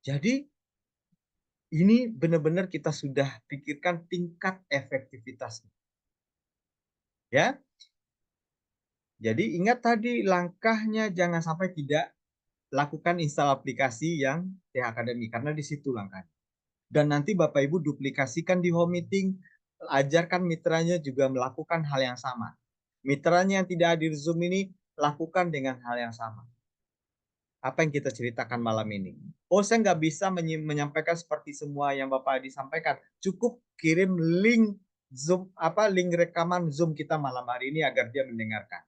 jadi ini benar-benar kita sudah pikirkan tingkat efektivitasnya. Ya, jadi ingat tadi langkahnya, jangan sampai tidak lakukan install aplikasi yang T-Academy karena di situ langkahnya. Dan nanti Bapak Ibu duplikasikan di home meeting, ajarkan mitranya juga melakukan hal yang sama. Mitranya yang tidak hadir Zoom ini lakukan dengan hal yang sama. Apa yang kita ceritakan malam ini? Oh, saya nggak bisa menyampaikan seperti semua yang Bapak Adi sampaikan. Cukup kirim link Zoom, link rekaman Zoom kita malam hari ini agar dia mendengarkan.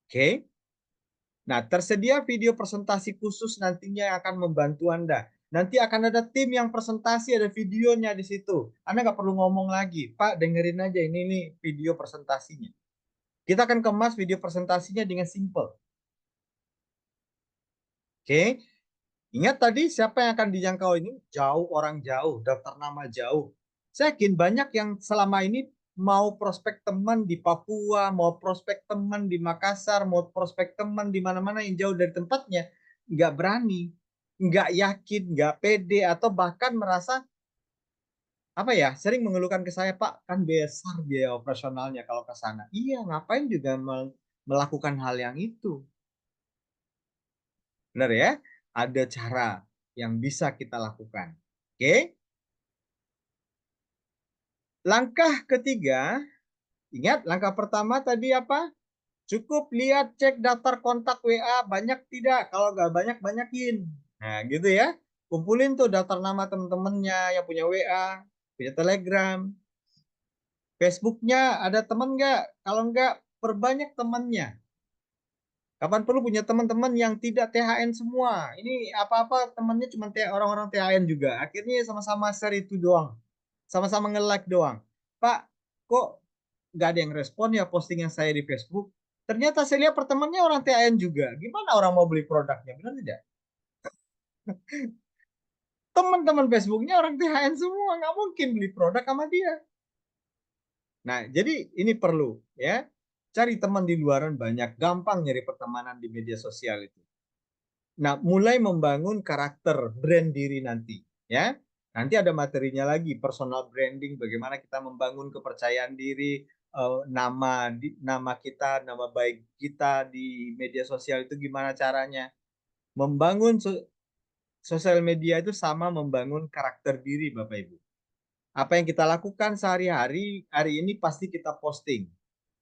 Oke. Nah, tersedia video presentasi khusus nantinya yang akan membantu Anda. Nanti akan ada tim yang presentasi, ada videonya di situ. Anda nggak perlu ngomong lagi. Pak, dengerin aja ini nih video presentasinya. Kita akan kemas video presentasinya dengan simple. Oke. Ingat tadi siapa yang akan dijangkau ini? Jauh, orang jauh, daftar nama jauh. Saya yakin banyak yang selama ini mau prospek teman di Papua, mau prospek teman di Makassar, mau prospek teman di mana-mana yang jauh dari tempatnya, nggak berani, nggak yakin, nggak pede, atau bahkan merasa apa ya, sering mengeluhkan ke saya, Pak, kan besar biaya operasionalnya kalau ke sana. Iya, ngapain juga melakukan hal yang itu. Benar ya? Ada cara yang bisa kita lakukan. Oke? Langkah ketiga, ingat langkah pertama tadi apa? Cukup lihat cek daftar kontak WA banyak tidak. Kalau nggak banyak, banyakin. Nah, gitu ya. Kumpulin tuh daftar nama teman-temannya yang punya WA, punya Telegram. Facebooknya ada teman nggak? Kalau nggak, perbanyak temannya. Kapan perlu punya teman-teman yang tidak THN semua. Ini apa-apa temannya cuma orang-orang THN juga. Akhirnya sama-sama share itu doang. Sama-sama nge-like doang. Pak, kok nggak ada yang respon ya postingan saya di Facebook? Ternyata saya lihat pertemanannya orang THN juga. Gimana orang mau beli produknya? Benar tidak? Teman-teman Facebooknya orang THN semua. Nggak mungkin beli produk sama dia. Nah, jadi ini perlu ya. Cari teman di luaran banyak. Gampang nyari pertemanan di media sosial itu. Nah, mulai membangun karakter brand diri nanti, ya. Nanti ada materinya lagi, personal branding, bagaimana kita membangun kepercayaan diri, nama kita, nama baik kita di media sosial itu gimana caranya. Membangun sosial media itu sama membangun karakter diri, Bapak Ibu. Apa yang kita lakukan sehari-hari, hari ini pasti kita posting.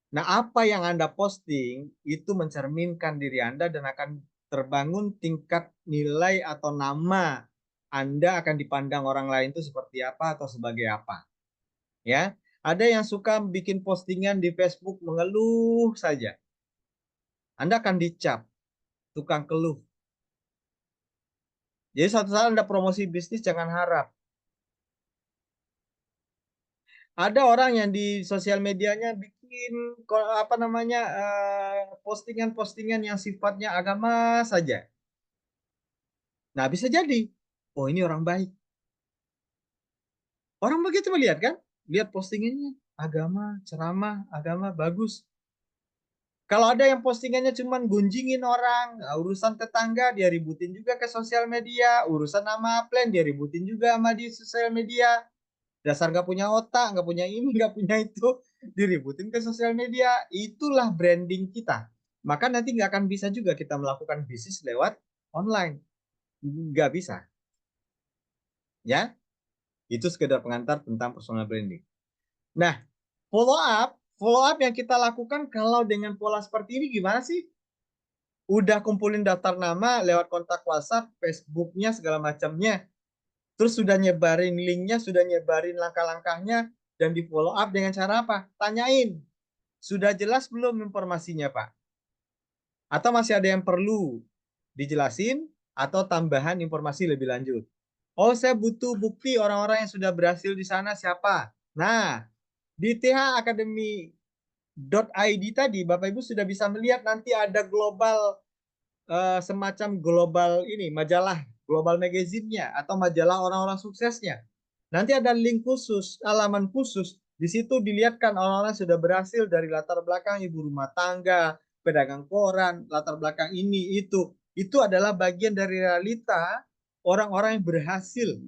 Nah, apa yang Anda posting itu mencerminkan diri Anda dan akan terbangun tingkat nilai atau nama Anda akan dipandang orang lain itu seperti apa atau sebagai apa. Ya, ada yang suka bikin postingan di Facebook mengeluh saja. Anda akan dicap tukang keluh. Jadi suatu saat Anda promosi bisnis jangan harap. Ada orang yang di sosial medianya bikin apa namanya postingan-postingan yang sifatnya agama saja. Nah, bisa jadi, oh ini orang baik. Orang begitu melihat kan? Lihat postingannya, agama, ceramah, agama, bagus. Kalau ada yang postingannya cuma gunjingin orang, urusan tetangga dia ributin juga ke sosial media, urusan nama plan dia ributin juga sama di sosial media. Dasar nggak punya otak, nggak punya ini, nggak punya itu, diributin ke sosial media. Itulah branding kita. Maka nanti nggak akan bisa juga kita melakukan bisnis lewat online. Nggak bisa. Ya, itu sekedar pengantar tentang personal branding. Nah, follow up yang kita lakukan kalau dengan pola seperti ini gimana sih? Udah kumpulin daftar nama lewat kontak WhatsApp, Facebooknya, segala macamnya. Terus sudah nyebarin linknya, sudah nyebarin langkah-langkahnya, dan di follow up dengan cara apa? Tanyain, sudah jelas belum informasinya, Pak? Atau masih ada yang perlu dijelasin atau tambahan informasi lebih lanjut? Oh, saya butuh bukti orang-orang yang sudah berhasil di sana siapa? Nah, di thacademy.id tadi Bapak Ibu sudah bisa melihat nanti ada global semacam global ini majalah global magazine-nya atau majalah orang-orang suksesnya. Nanti ada link khusus, halaman khusus. Di situ dilihatkan orang-orang sudah berhasil dari latar belakang ibu rumah tangga, pedagang koran, latar belakang ini itu. Itu adalah bagian dari realita orang-orang yang berhasil.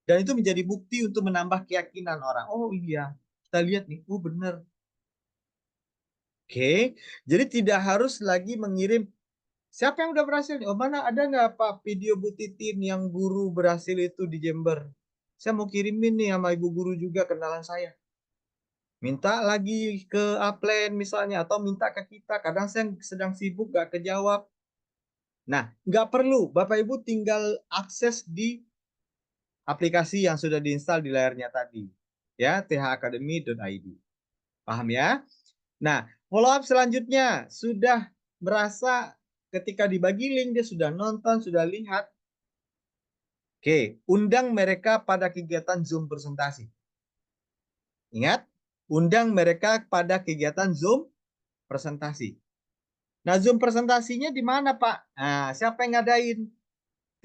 Dan itu menjadi bukti untuk menambah keyakinan orang. Oh iya, kita lihat nih, oh benar. Oke, jadi tidak harus lagi mengirim siapa yang udah berhasil nih? Oh mana ada nggak Pak video Bu Titin yang guru berhasil itu di Jember? Saya mau kirimin nih sama ibu guru juga kenalan saya. Minta lagi ke Upland misalnya atau minta ke kita. Kadang saya sedang sibuk nggak kejawab. Nah, nggak perlu. Bapak Ibu tinggal akses di aplikasi yang sudah diinstal di layarnya tadi. Ya, thacademy.id. Paham ya? Nah, follow up selanjutnya sudah merasa ketika dibagi link dia sudah nonton, sudah lihat. Oke, undang mereka pada kegiatan Zoom presentasi. Ingat, undang mereka pada kegiatan Zoom presentasi. Nah, Zoom presentasinya di mana, Pak? Nah, siapa yang ngadain?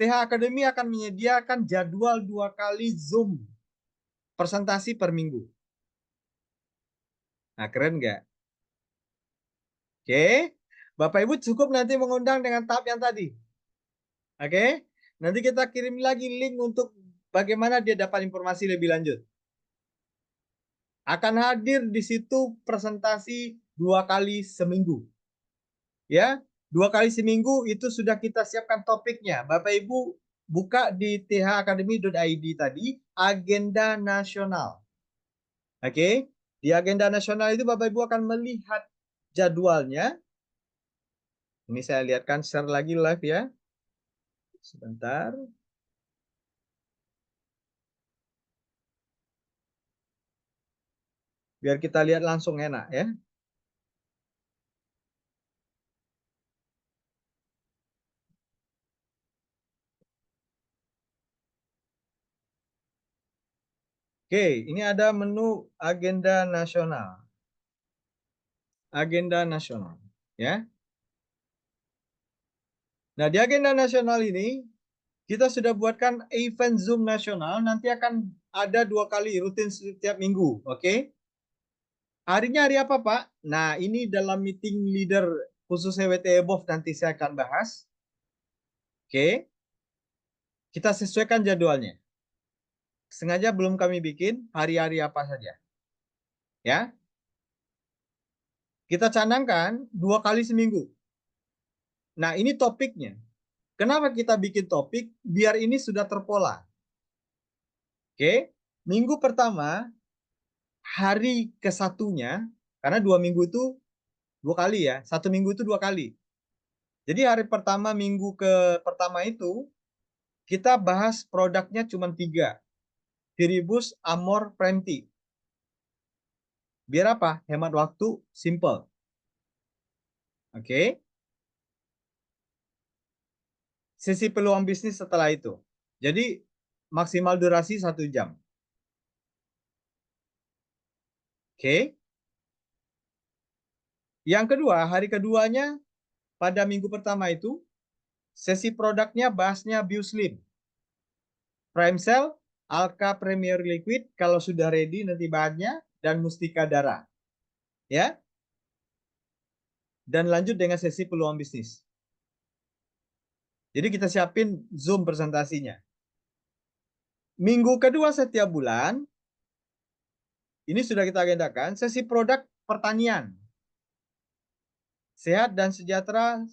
TH Academy akan menyediakan jadwal 2 kali Zoom presentasi per minggu. Nah, keren nggak? Oke. Bapak Ibu cukup nanti mengundang dengan tahap yang tadi. Oke. Nanti kita kirim lagi link untuk bagaimana dia dapat informasi lebih lanjut. Akan hadir di situ presentasi 2 kali seminggu. Ya, 2 kali seminggu itu sudah kita siapkan topiknya. Bapak Ibu buka di thacademy.id tadi, agenda nasional. Oke, di agenda nasional itu Bapak Ibu akan melihat jadwalnya. Ini saya lihatkan share lagi live ya. Sebentar. Biar kita lihat langsung enak ya. Oke, ini ada menu agenda nasional. Agenda nasional ya. Nah, di agenda nasional ini kita sudah buatkan event Zoom nasional, nanti akan ada 2 kali rutin setiap minggu, oke? Harinya hari apa, Pak? Nah, ini dalam meeting leader khusus WT Above nanti saya akan bahas. Oke, kita sesuaikan jadwalnya. Sengaja belum kami bikin hari-hari apa saja. Ya, kita canangkan 2 kali seminggu. Nah, ini topiknya. Kenapa kita bikin topik? Biar ini sudah terpola. Oke, minggu pertama, hari ke-1-nya, karena 2 minggu itu 2 kali ya, 1 minggu itu 2 kali. Jadi hari pertama, minggu ke pertama itu, kita bahas produknya cuma 3. Viribus, Amor, Premti. Biar apa? Hemat waktu, simple. Oke. Sesi peluang bisnis setelah itu. Jadi maksimal durasi 1 jam. Oke. Yang kedua, hari keduanya pada minggu pertama itu, sesi produknya bahasnya Bioslim. Prime Cell, Alka Premier Liquid kalau sudah ready nanti bahannya, dan Mustika Darah. Ya. Dan lanjut dengan sesi peluang bisnis. Jadi kita siapin Zoom presentasinya. Minggu kedua setiap bulan, ini sudah kita agendakan, sesi produk pertanian. Sehat dan sejahtera,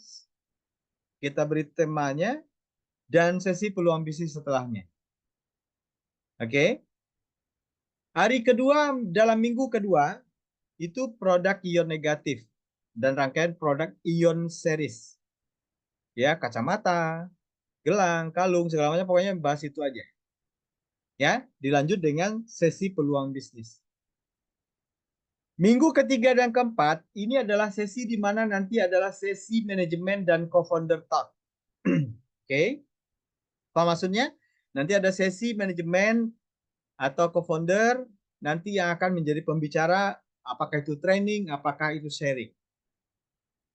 kita beri temanya, dan sesi peluang bisnis setelahnya. Oke. Hari kedua, dalam minggu kedua, itu produk ion negatif dan rangkaian produk ion series. Ya, kacamata, gelang, kalung, segala macam, pokoknya bahas itu aja. Ya, dilanjut dengan sesi peluang bisnis. Minggu ketiga dan keempat, ini adalah sesi di mana nanti adalah sesi manajemen dan co-founder talk. Oke. Apa maksudnya? Nanti ada sesi manajemen atau co-founder, nanti yang akan menjadi pembicara, apakah itu training, apakah itu sharing.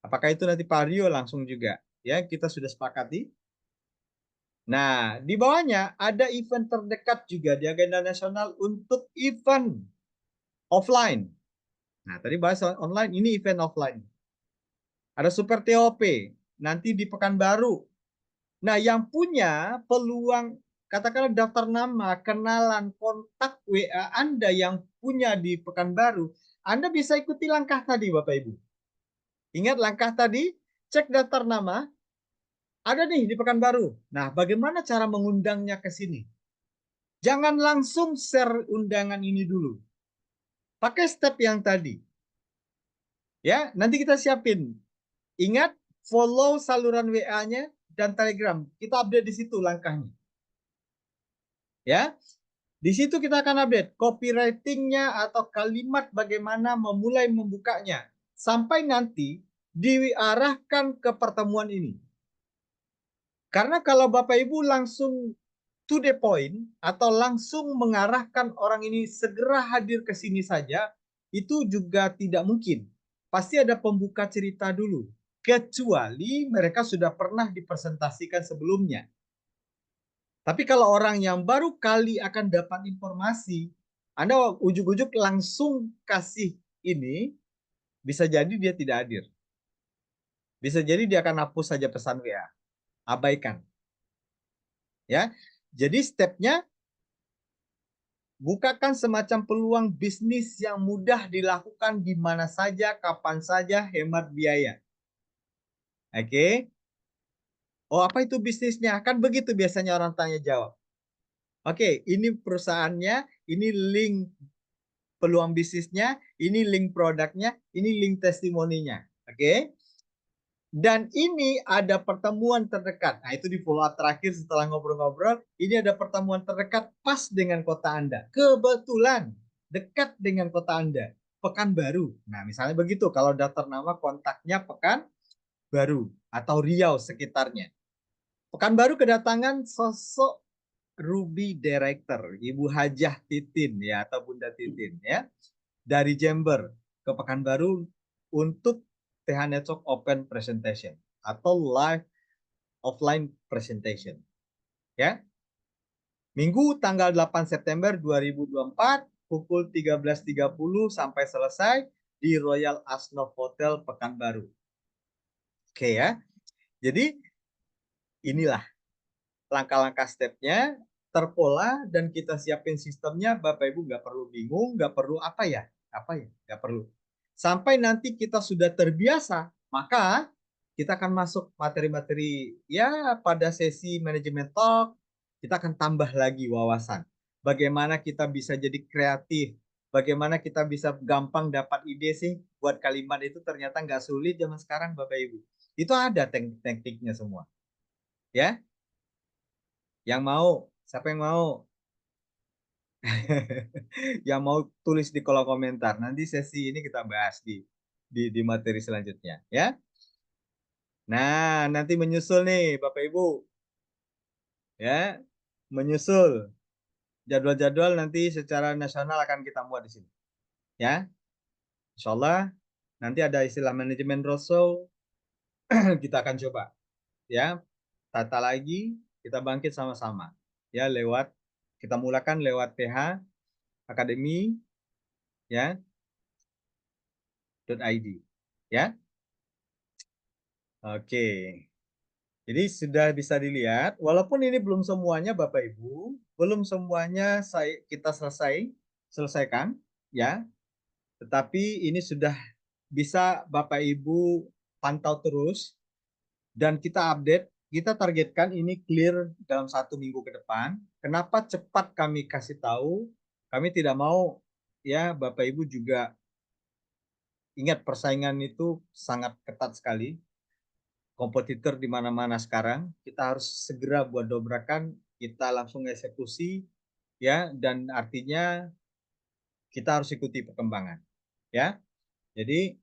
Apakah itu nanti Pak Rio langsung juga. Ya, kita sudah sepakati. Nah, di bawahnya ada event terdekat juga di agenda nasional untuk event offline. Nah, tadi bahas online, ini event offline. Ada Super TOP, nanti di Pekanbaru. Nah, yang punya peluang, katakanlah daftar nama, kenalan, kontak WA Anda yang punya di Pekanbaru, Anda bisa ikuti langkah tadi, Bapak Ibu. Ingat langkah tadi, cek daftar nama, ada nih di Pekanbaru. Nah, bagaimana cara mengundangnya ke sini? Jangan langsung share undangan ini dulu. Pakai step yang tadi. Ya, nanti kita siapin. Ingat, follow saluran WA-nya dan Telegram. Kita update di situ langkahnya. Ya, di situ kita akan update copywriting-nya atau kalimat bagaimana memulai membukanya. Sampai nanti diarahkan ke pertemuan ini. Karena kalau Bapak Ibu langsung to the point atau langsung mengarahkan orang ini segera hadir ke sini saja, itu juga tidak mungkin. Pasti ada pembuka cerita dulu. Kecuali mereka sudah pernah dipresentasikan sebelumnya. Tapi kalau orang yang baru kali akan dapat informasi, Anda ujuk-ujuk langsung kasih ini bisa jadi dia tidak hadir. Bisa jadi dia akan hapus saja pesan WA. Abaikan. Ya. Jadi stepnya bukakan semacam peluang bisnis yang mudah dilakukan di mana saja, kapan saja, hemat biaya. Oke. Oh, apa itu bisnisnya? Kan begitu biasanya orang tanya jawab. Oke, ini perusahaannya, ini link peluang bisnisnya, ini link produknya, ini link testimoninya. Oke. Dan ini ada pertemuan terdekat. Nah, itu di follow up terakhir setelah ngobrol-ngobrol. Ini ada pertemuan terdekat pas dengan kota Anda. Kebetulan dekat dengan kota Anda. Pekanbaru. Nah, misalnya begitu. Kalau daftar nama kontaknya Pekanbaru atau Riau sekitarnya. Pekanbaru kedatangan sosok Ruby Director, Ibu Hajah Titin ya atau Bunda Titin ya. Dari Jember ke Pekanbaru untuk TH Network Open Presentation atau live offline presentation. Ya. Minggu tanggal 8 September 2024 pukul 13.30 sampai selesai di Royal Asnov Hotel Pekanbaru. Oke ya. Jadi inilah langkah-langkah stepnya terpola dan kita siapin sistemnya. Bapak Ibu nggak perlu bingung, nggak perlu apa ya, nggak perlu. Sampai nanti kita sudah terbiasa, maka kita akan masuk materi-materi ya pada sesi manajemen talk. Kita akan tambah lagi wawasan. Bagaimana kita bisa jadi kreatif, bagaimana kita bisa gampang dapat ide sih buat kalimat itu ternyata nggak sulit zaman sekarang Bapak Ibu. Itu ada tekniknya semua. Ya, yang mau, siapa yang mau? Yang mau tulis di kolom komentar. Nanti sesi ini kita bahas di materi selanjutnya, ya. Nah, nanti menyusul nih Bapak Ibu, ya. Menyusul jadwal-jadwal nanti secara nasional akan kita muat di sini, ya. Insya Allah nanti ada istilah manajemen roadshow kita akan coba, ya. Tata lagi kita bangkit sama-sama, ya lewat kita mulakan lewat TH Akademi, ya .id, ya. Oke. Jadi sudah bisa dilihat, walaupun ini belum semuanya Bapak Ibu, belum semuanya kita selesaikan, ya. Tetapi ini sudah bisa Bapak Ibu pantau terus dan kita update. Kita targetkan ini clear dalam 1 minggu ke depan. Kenapa cepat kami kasih tahu? Kami tidak mau ya Bapak Ibu juga ingat persaingan itu sangat ketat sekali. Kompetitor di mana-mana sekarang, kita harus segera buat dobrakan, kita langsung eksekusi ya, dan artinya kita harus ikuti perkembangan ya. Jadi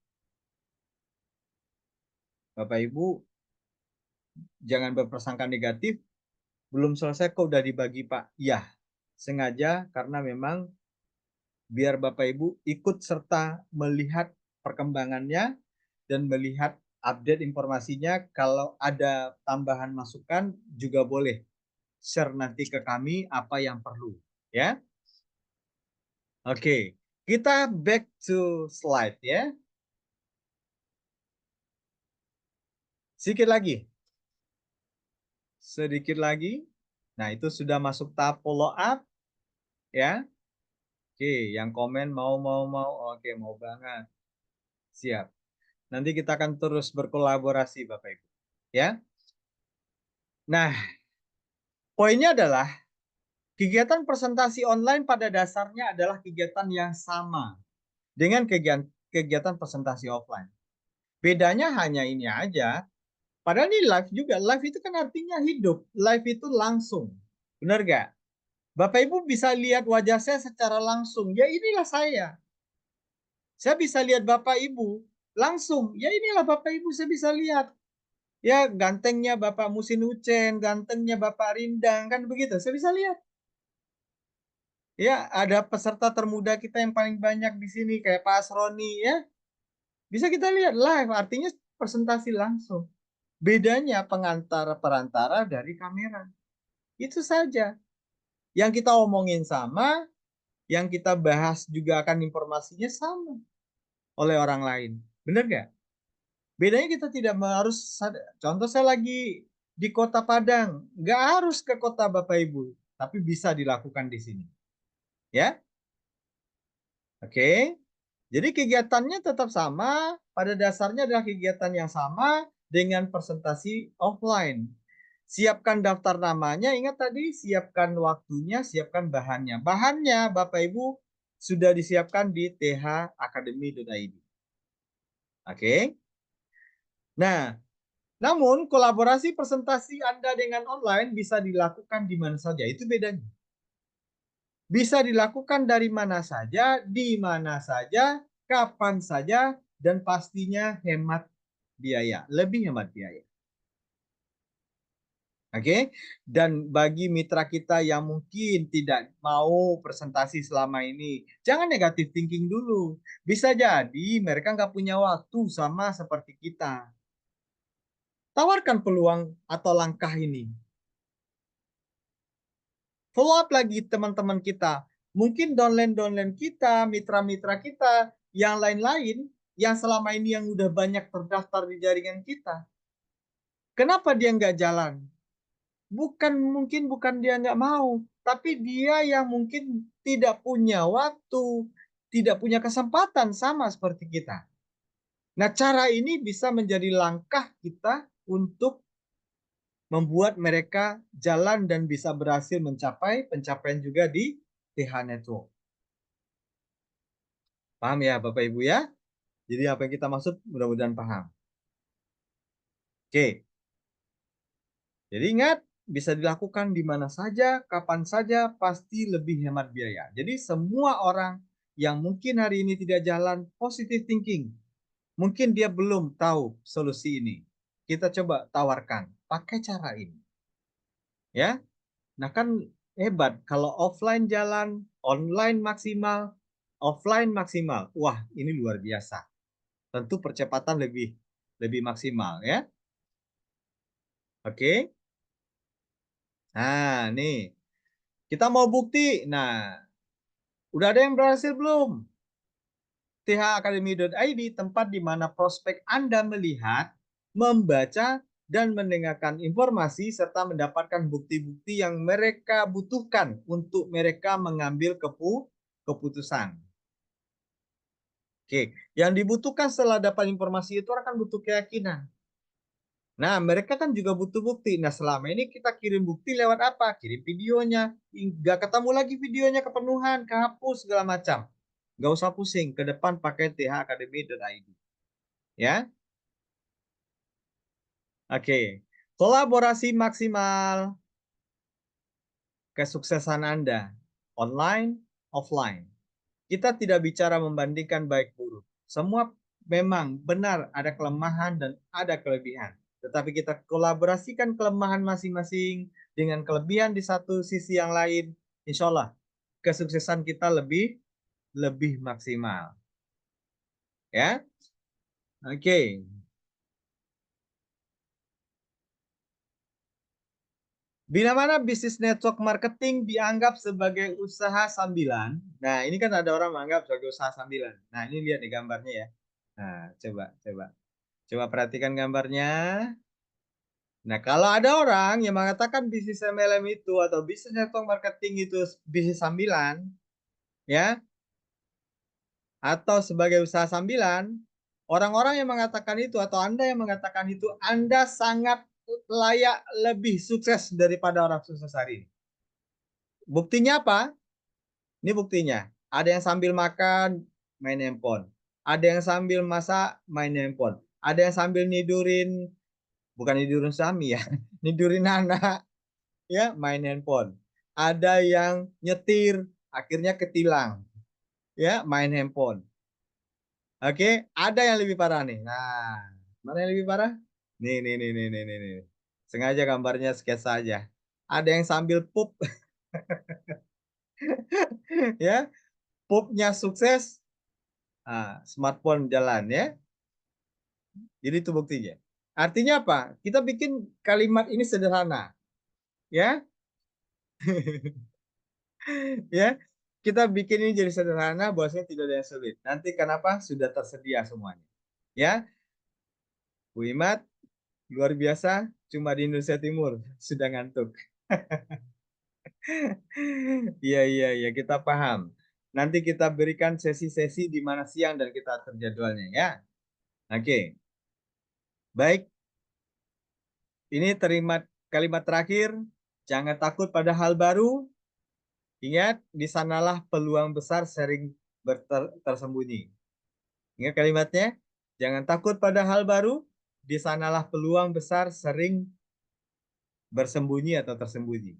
Bapak Ibu jangan berprasangka negatif, belum selesai kok udah dibagi Pak. Iya, sengaja karena memang biar Bapak Ibu ikut serta melihat perkembangannya dan melihat update informasinya. Kalau ada tambahan masukan juga boleh share nanti ke kami apa yang perlu, ya. Oke, kita back to slide ya. Sedikit lagi. Sedikit lagi. Nah, itu sudah masuk tahap follow up ya. Oke, yang komen mau. Oke, mau banget. Siap. Nanti kita akan terus berkolaborasi Bapak Ibu, ya. Nah, poinnya adalah kegiatan presentasi online pada dasarnya adalah kegiatan yang sama dengan kegiatan presentasi offline. Bedanya hanya ini aja. Padahal ini live juga. Live itu kan artinya hidup. Live itu langsung. Benar gak? Bapak Ibu bisa lihat wajah saya secara langsung. Ya inilah saya. Saya bisa lihat Bapak Ibu langsung. Ya inilah Bapak Ibu saya bisa lihat. Ya gantengnya Bapak Musin Ucen, gantengnya Bapak Rindang. Kan begitu. Saya bisa lihat. Ya ada peserta termuda kita yang paling banyak di sini. Kayak Pak Asroni ya. Bisa kita lihat live. Artinya presentasi langsung. Bedanya perantara dari kamera. Itu saja. Yang kita omongin sama, yang kita bahas juga akan informasinya sama. oleh orang lain. Benar nggak? Bedanya kita tidak harus, contoh saya lagi di kota Padang, nggak harus ke kota Bapak Ibu, tapi bisa dilakukan di sini. Ya, oke. Jadi kegiatannya tetap sama, pada dasarnya adalah kegiatan yang sama dengan presentasi offline. Siapkan daftar namanya, ingat tadi, siapkan waktunya, siapkan bahannya. Bahannya Bapak Ibu sudah disiapkan di thacademy.id. Oke. Nah, namun kolaborasi presentasi Anda dengan online bisa dilakukan di mana saja. Itu bedanya. Bisa dilakukan dari mana saja, di mana saja, kapan saja, dan pastinya hemat biaya, lebih hemat biaya. Oke, dan bagi mitra kita yang mungkin tidak mau presentasi selama ini, jangan negatif thinking dulu. Bisa jadi mereka nggak punya waktu sama seperti kita. Tawarkan peluang atau langkah ini. Follow up lagi teman-teman kita. Mungkin downline-downline kita, mitra-mitra kita, yang lain-lain, yang selama ini yang udah banyak terdaftar di jaringan kita. Kenapa dia nggak jalan? Bukan dia nggak mau, tapi dia yang mungkin tidak punya waktu, tidak punya kesempatan sama seperti kita. Nah, cara ini bisa menjadi langkah kita untuk membuat mereka jalan dan bisa berhasil mencapai pencapaian juga di TH Network. Paham ya Bapak Ibu ya? Jadi apa yang kita maksud mudah-mudahan paham. Oke. Jadi ingat, bisa dilakukan di mana saja, kapan saja, pasti lebih hemat biaya. Jadi semua orang yang mungkin hari ini tidak jalan, positive thinking. Mungkin dia belum tahu solusi ini. Kita coba tawarkan, pakai cara ini. Ya, nah kan hebat. Kalau offline jalan, online maksimal, offline maksimal. Wah, ini luar biasa. Tentu percepatan lebih lebih maksimal ya. Oke. Nah, nih. Kita mau bukti. Nah, udah ada yang berhasil belum? thacademy.id, tempat di mana prospek Anda melihat, membaca, dan mendengarkan informasi serta mendapatkan bukti-bukti yang mereka butuhkan untuk mereka mengambil keputusan. Oke, yang dibutuhkan setelah dapat informasi itu akan butuh keyakinan. Nah, mereka kan juga butuh bukti. Nah, selama ini kita kirim bukti lewat apa? Kirim videonya. Nggak ketemu lagi videonya, kepenuhan, kehapus, segala macam. Nggak usah pusing. Ke depan pakai thacademy.id. Ya, oke. Kolaborasi maksimal kesuksesan Anda. Online, offline. Kita tidak bicara membandingkan baik buruk. Semua memang benar ada kelemahan dan ada kelebihan. Tetapi kita kolaborasikan kelemahan masing-masing dengan kelebihan di satu sisi yang lain. Insya Allah kesuksesan kita lebih maksimal. Ya, oke. Bila mana bisnis network marketing dianggap sebagai usaha sambilan. Nah, ini kan ada orang menganggap sebagai usaha sambilan. Nah, ini lihat di gambarnya ya. Nah, coba perhatikan gambarnya. Nah, kalau ada orang yang mengatakan bisnis MLM itu atau bisnis network marketing itu bisnis sambilan, ya, atau sebagai usaha sambilan, orang-orang yang mengatakan itu atau Anda yang mengatakan itu, Anda sangat layak lebih sukses daripada orang sukses hari ini. Buktinya apa? Ini buktinya. Ada yang sambil makan, main handphone. Ada yang sambil masak, main handphone. Ada yang sambil nidurin, bukan nidurin suami ya, nidurin anak, ya main handphone. Ada yang nyetir, akhirnya ketilang, ya main handphone. Oke, ada yang lebih parah nih. Nah, mana yang lebih parah? Nih. Sengaja gambarnya sketsa aja. Ada yang sambil pup, ya, pupnya sukses, smartphone jalan ya. Jadi itu buktinya. Artinya apa? Kita bikin kalimat ini sederhana, ya, ya. kita bikin ini jadi sederhana, bahwasanya tidak ada yang sulit. Nanti kenapa? Sudah tersedia semuanya. Ya, Bu Imat, luar biasa, cuma di Indonesia Timur sudah ngantuk. Iya, iya, iya, kita paham. Nanti kita berikan sesi-sesi di mana siang dan kita atur jadwalnya ya. Oke, baik. Ini terima kalimat terakhir. Jangan takut pada hal baru. Ingat, di sanalah peluang besar sering tersembunyi. Ingat kalimatnya? Jangan takut pada hal baru. Di sanalah peluang besar sering bersembunyi atau tersembunyi.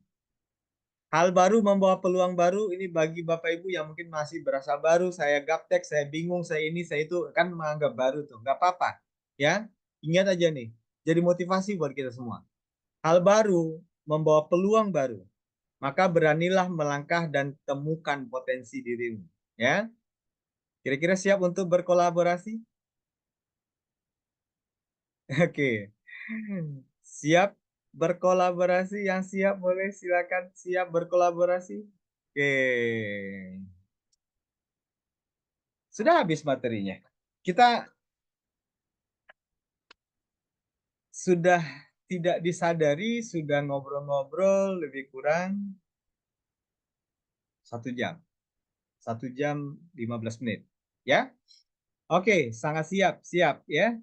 Hal baru membawa peluang baru. Ini bagi Bapak Ibu yang mungkin masih berasa baru. Saya gaptek, saya bingung, saya ini, saya itu. Kan menganggap baru tuh. Nggak apa-apa. Ya, ingat aja nih. Jadi motivasi buat kita semua. Hal baru membawa peluang baru. Maka beranilah melangkah dan temukan potensi dirimu. Ya, kira-kira siap untuk berkolaborasi? Oke. Siap berkolaborasi? Yang siap boleh silakan siap berkolaborasi. Oke. Sudah habis materinya. Kita sudah tidak disadari sudah ngobrol-ngobrol lebih kurang 1 jam. 1 jam 15 menit. Ya. Oke, sangat siap, siap ya.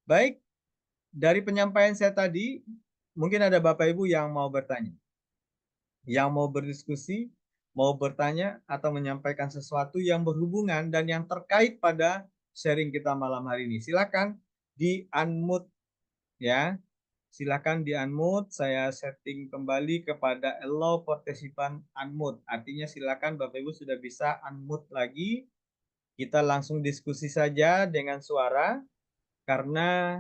Baik, dari penyampaian saya tadi, mungkin ada Bapak Ibu yang mau bertanya, yang mau berdiskusi, mau bertanya, atau menyampaikan sesuatu yang berhubungan dan yang terkait pada sharing kita malam hari ini. Silakan di-unmute ya. Silakan di-unmute. Saya setting kembali kepada allow participant unmute. Artinya silakan Bapak Ibu sudah bisa unmute lagi. Kita langsung diskusi saja dengan suara karena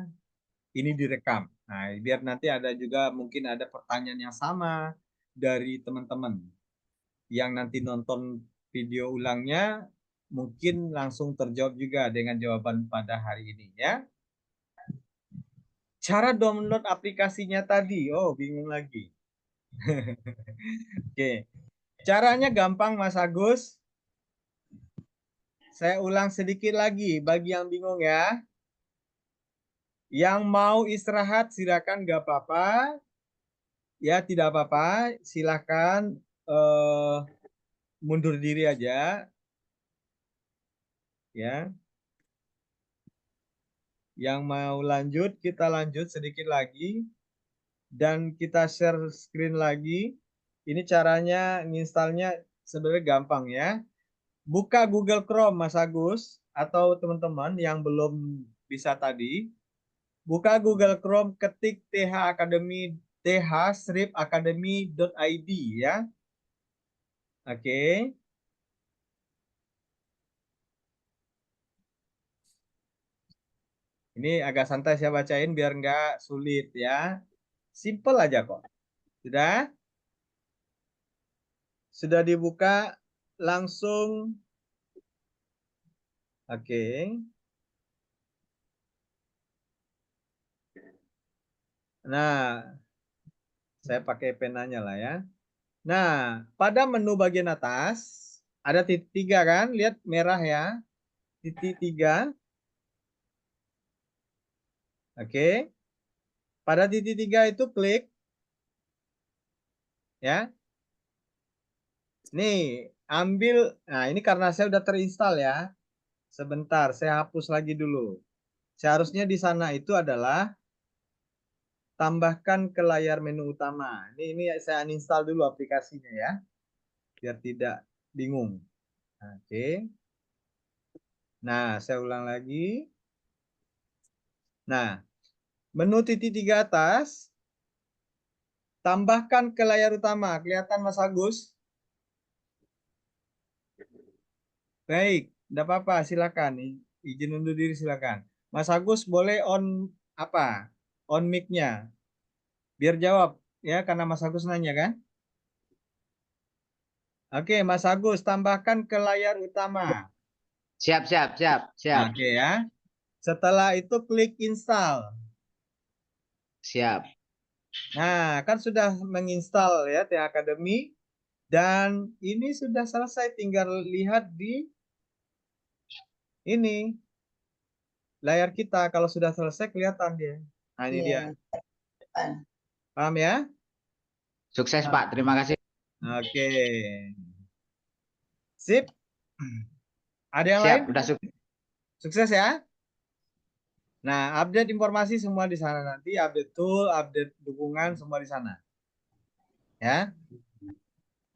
ini direkam. Nah, biar nanti ada juga mungkin ada pertanyaan yang sama dari teman-teman yang nanti nonton video ulangnya mungkin langsung terjawab juga dengan jawaban pada hari ini ya. Cara download aplikasinya tadi, oh bingung lagi. Oke, caranya gampang Mas Agus. Saya ulang sedikit lagi bagi yang bingung ya. Yang mau istirahat silakan, nggak apa-apa. Ya tidak apa-apa, silakan mundur diri aja ya. Yang mau lanjut kita lanjut sedikit lagi dan kita share screen lagi. Ini caranya nginstalnya sebenarnya gampang ya. Buka Google Chrome Mas Agus atau teman-teman yang belum bisa tadi, buka Google Chrome, ketik th-academy.id ya. Oke. Ini agak santai saya bacain biar nggak sulit ya. Simple aja kok. Sudah? Sudah dibuka langsung. Oke. Nah, saya pakai penanya lah ya. Nah, pada menu bagian atas ada titik 3 kan? Lihat merah ya. Titik 3. Oke. Pada titik 3 itu klik ya. Nih, ambil. Nah, ini karena saya udah terinstall ya. Sebentar, saya hapus lagi dulu. Seharusnya di sana itu adalah tambahkan ke layar menu utama. Ini saya uninstall dulu aplikasinya ya, biar tidak bingung. Oke. Nah, saya ulang lagi. Nah, menu titik 3 atas, tambahkan ke layar utama. Kelihatan Mas Agus? Baik, tidak apa-apa, silakan. Izin undur diri silakan. Mas Agus boleh on apa? On mic-nya. Biar jawab ya, karena Mas Agus nanya kan? Oke, Mas Agus tambahkan ke layar utama. Siap, siap, siap, siap. Oke ya. Setelah itu klik install. Siap. Nah, kan sudah menginstal ya T Academy. Dan ini sudah selesai, tinggal lihat di ini layar kita. Kalau sudah selesai kelihatan dia. Nah, ini dia. Paham ya? Sukses Nah, Pak, terima kasih. oke. Sip. Ada yang lain? Siap, udah sukses. Sukses ya. Nah, update informasi semua di sana nanti, update tool, update dukungan semua di sana. Ya.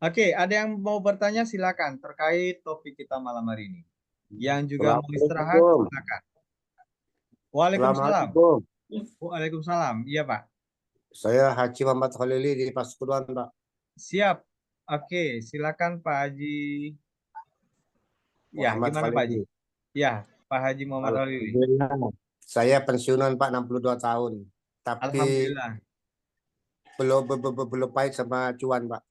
Oke, ada yang mau bertanya silakan terkait topik kita malam hari ini. Yang juga mau istirahat Assalamualaikum. silakan. Waalaikumsalam. Assalamualaikum. Waalaikumsalam. Iya, Pak. Saya Haji Muhammad Khalili di Pasuruan, Pak. Siap. Oke, silakan Pak Haji. Ya, Muhammad gimana Pak Haji? Khalili. Ya, Pak Haji Muhammad Halili. Alhamdulillah. Saya pensiunan Pak 62 tahun. Tapi Alhamdulillah. belum pahit sama cuan, Pak.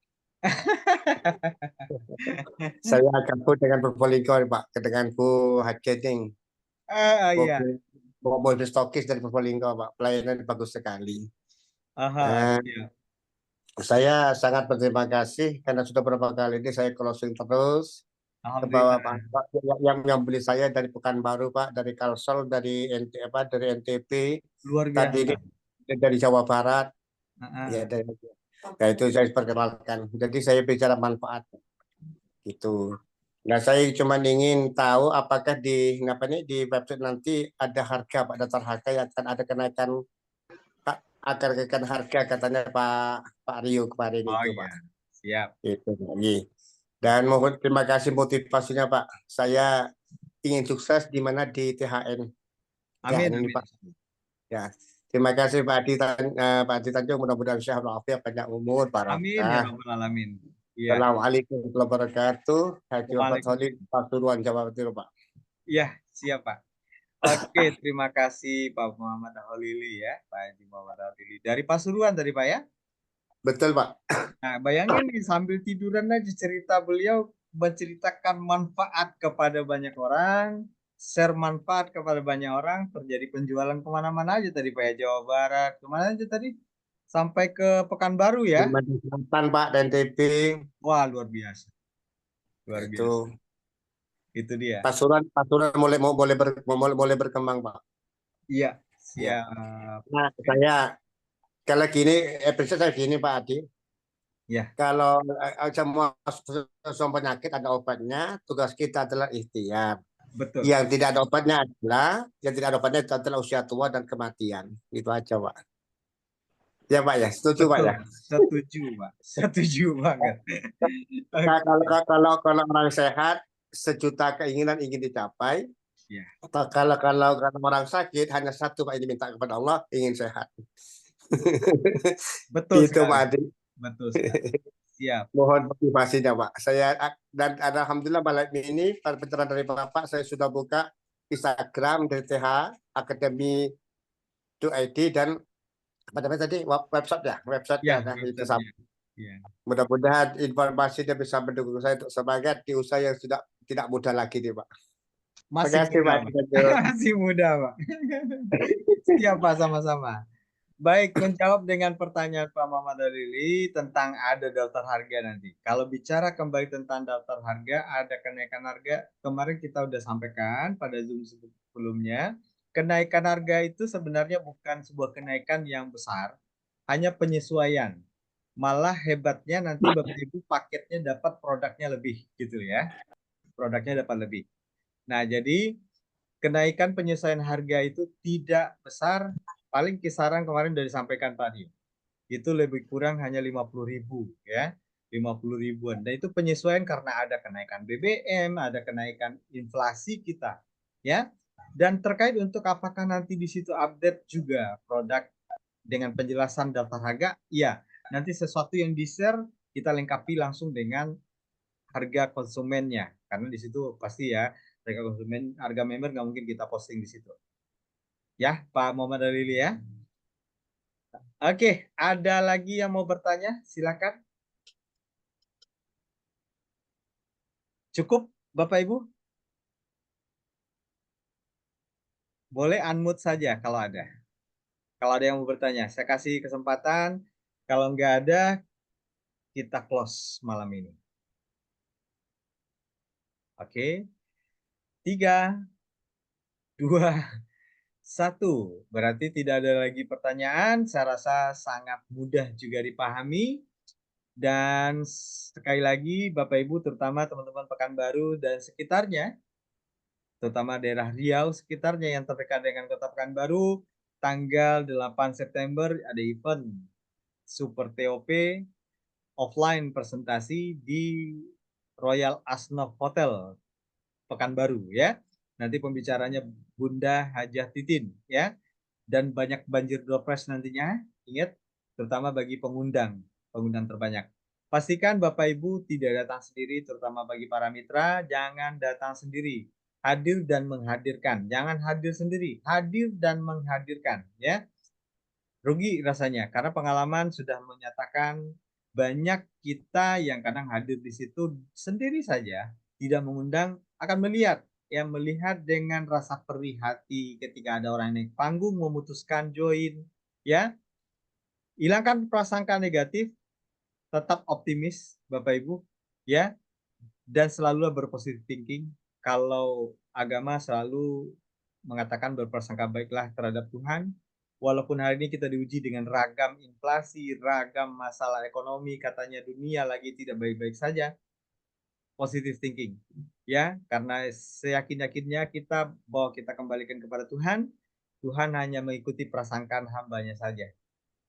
Saya gabung dengan Purwolinggo, Pak. Denganku Haketing. Iya. Mobil stokis dari Purwolinggo, Pak. Pelayanan bagus sekali. Aha, Eh, siap. saya sangat berterima kasih karena sudah beberapa kali ini saya closing terus. Ke bawah Alhamdulillah. Pak, yang beli saya dari Pekanbaru Pak, dari Kalsel, dari dari NTP, Luar tadi ini biasa. dari Jawa Barat, ya Aha. dari, ya itu saya perkenalkan. Jadi saya bicara manfaat gitu. Nah saya cuma ingin tahu apakah di apa nih di website nanti ada harga Pak, daftar harga yang akan ada kenaikan Pak, akan kenaikan harga katanya Pak Rio kemarin Oh itu iya, Pak. siap. Itu lagi. Dan mohon terima kasih motivasinya Pak. Saya ingin sukses di mana di THN. Ya, Amin, ini amin. Pak. Ya. Terima kasih Pak Adi, Pak Adi Tanjung. Mudah-mudahan sehat walafiat, panjang umur, Amin ya barokah. rabbal alamin. Iya. Assalamualaikum warahmatullahi wabarakatuh. Haji Muhammad Khalid, Waalaikumsalam. Pasuruan, Jawa Timur, Pak. Iya, siap Pak. Oke, terima kasih Pak Muhammad Halili ya, Pak Haji Muhammad Halili. Dari Pasuruan tadi Pak ya. Betul, Pak. Nah, bayangin nih sambil tiduran aja cerita beliau menceritakan manfaat kepada banyak orang, share manfaat kepada banyak orang, terjadi penjualan kemana-mana aja tadi Pak ya, Jawa Barat, kemana aja tadi? Sampai ke Pekanbaru ya? Kalimantan Selatan, Pak, dan TP. Wah, luar biasa. Luar Itu biasa. Itu dia. Pasuruan mulai berkembang, Pak. Iya, Ya. siap. Nah, saya kalau gini, episode saya gini, Pak Adi. Ya, Kalau semua penyakit ada obatnya, tugas kita adalah ikhtiar. betul. Yang tidak ada obatnya itu adalah usia tua dan kematian. Itu aja, Pak. Ya, Pak ya. Setuju, Pak Betul. ya. Setuju, Pak. Setuju banget. Nah, Oke. kalau orang sehat, sejuta keinginan ingin dicapai. Ya, Atau kalau orang sakit hanya satu Pak, ini minta kepada Allah ingin sehat. betul Gitu, Pak sekali. Adi. Betul sekali. Siap. Mohon motivasinya, Pak. Saya dan alhamdulillah malam ini pencerahan dari Bapak saya sudah buka Instagram DTH Akademi ID dan apa namanya tadi websitenya Ya, nah, itu sama. websitenya. Ya. Mudah-mudahan informasinya bisa mendukung saya untuk semangat di usaha yang sudah tidak mudah lagi nih Pak. Terima Masih kasih muda, Pak. Pak. Masih muda, Pak. Siap, Pak, sama-sama. Baik, menjawab dengan pertanyaan Pak Muhammad Dalili tentang ada daftar harga nanti. Kalau bicara kembali tentang daftar harga, ada kenaikan harga. Kemarin kita sudah sampaikan pada Zoom sebelumnya. Kenaikan harga itu sebenarnya bukan sebuah kenaikan yang besar, hanya penyesuaian. Malah hebatnya nanti Bapak Ibu paketnya dapat produknya lebih gitu ya. Produknya dapat lebih. Nah, jadi kenaikan penyesuaian harga itu tidak besar, paling kisaran kemarin sudah disampaikan Pak Dio. Itu lebih kurang hanya 50.000 ya. 50 ribuan. Dan itu penyesuaian karena ada kenaikan BBM, ada kenaikan inflasi kita, ya. Dan terkait untuk apakah nanti di situ update juga produk dengan penjelasan daftar harga, iya. Nanti sesuatu yang di-share kita lengkapi langsung dengan harga konsumennya karena di situ pasti ya harga konsumen harga member nggak mungkin kita posting di situ ya Pak Muhammad Dalili ya. Oke, ada lagi yang mau bertanya silakan. Cukup Bapak Ibu, boleh unmute saja kalau ada yang mau bertanya saya kasih kesempatan. Kalau nggak ada kita close malam ini. Oke. 3, 2, 1. Berarti tidak ada lagi pertanyaan. Saya rasa sangat mudah juga dipahami. Dan sekali lagi Bapak Ibu, terutama teman-teman Pekanbaru dan sekitarnya, terutama daerah Riau sekitarnya yang terdekat dengan Kota Pekanbaru, tanggal 8 September ada event Super TOP offline presentasi di Royal Asnov Hotel Pekanbaru ya. Nanti pembicaranya Bunda Hajah Titin ya. Dan banyak banjir dropres nantinya. Ingat, terutama bagi pengundang terbanyak. Pastikan Bapak Ibu tidak datang sendiri, terutama bagi para mitra, jangan datang sendiri. Hadir dan menghadirkan. Jangan hadir sendiri, hadir dan menghadirkan ya. Rugi rasanya karena pengalaman sudah menyatakan banyak kita yang kadang hadir di situ sendiri saja, tidak mengundang, akan melihat dengan rasa perih hati ketika ada orang yang naik panggung memutuskan join ya. Hilangkan prasangka negatif, tetap optimis Bapak Ibu ya, dan selalu berpositif thinking. Kalau agama selalu mengatakan berprasangka baiklah terhadap Tuhan. Walaupun hari ini kita diuji dengan ragam inflasi, ragam masalah ekonomi, katanya dunia lagi tidak baik-baik saja. Positive thinking. Ya, karena seyakin-yakinnya kita bahwa kita kembalikan kepada Tuhan, Tuhan hanya mengikuti prasangkaan hambanya saja.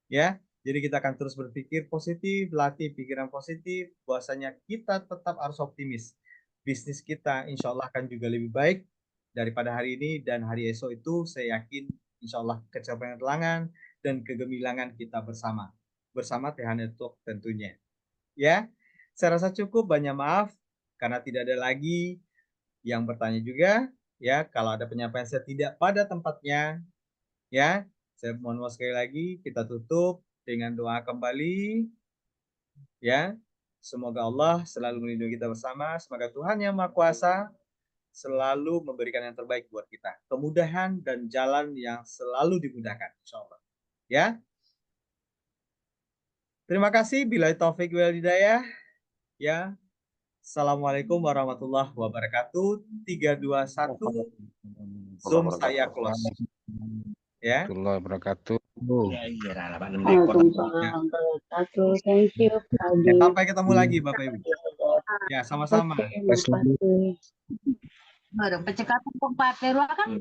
Ya, jadi kita akan terus berpikir positif, latih pikiran positif, bahwasanya kita tetap harus optimis. Bisnis kita insya Allah akan juga lebih baik daripada hari ini, dan hari esok itu saya yakin insya Allah kecapaian telangan dan kegemilangan kita bersama TH Network tentunya. Ya, saya rasa cukup, banyak maaf karena tidak ada lagi yang bertanya juga. Ya, kalau ada penyampaian saya tidak pada tempatnya, ya, saya mohon maaf sekali lagi. Kita tutup dengan doa kembali. Ya, semoga Allah selalu melindungi kita bersama. Semoga Tuhan Yang Maha Kuasa selalu memberikan yang terbaik buat kita. Kemudahan dan jalan yang selalu dimudahkan, insya Allah. Ya. Terima kasih. Bila taufik wal hidayah. Ya. Assalamualaikum warahmatullahi wabarakatuh. 3, 2, 1. Zoom saya close. Ya. Warahmatullahi wabarakatuh. Waalaikumsalam wabarakatuh. Thank you, Pak Ya, Adi. sampai ketemu lagi Bapak Ibu. Ya, sama-sama. Oke, makasih. Baru percakapan pempartai kan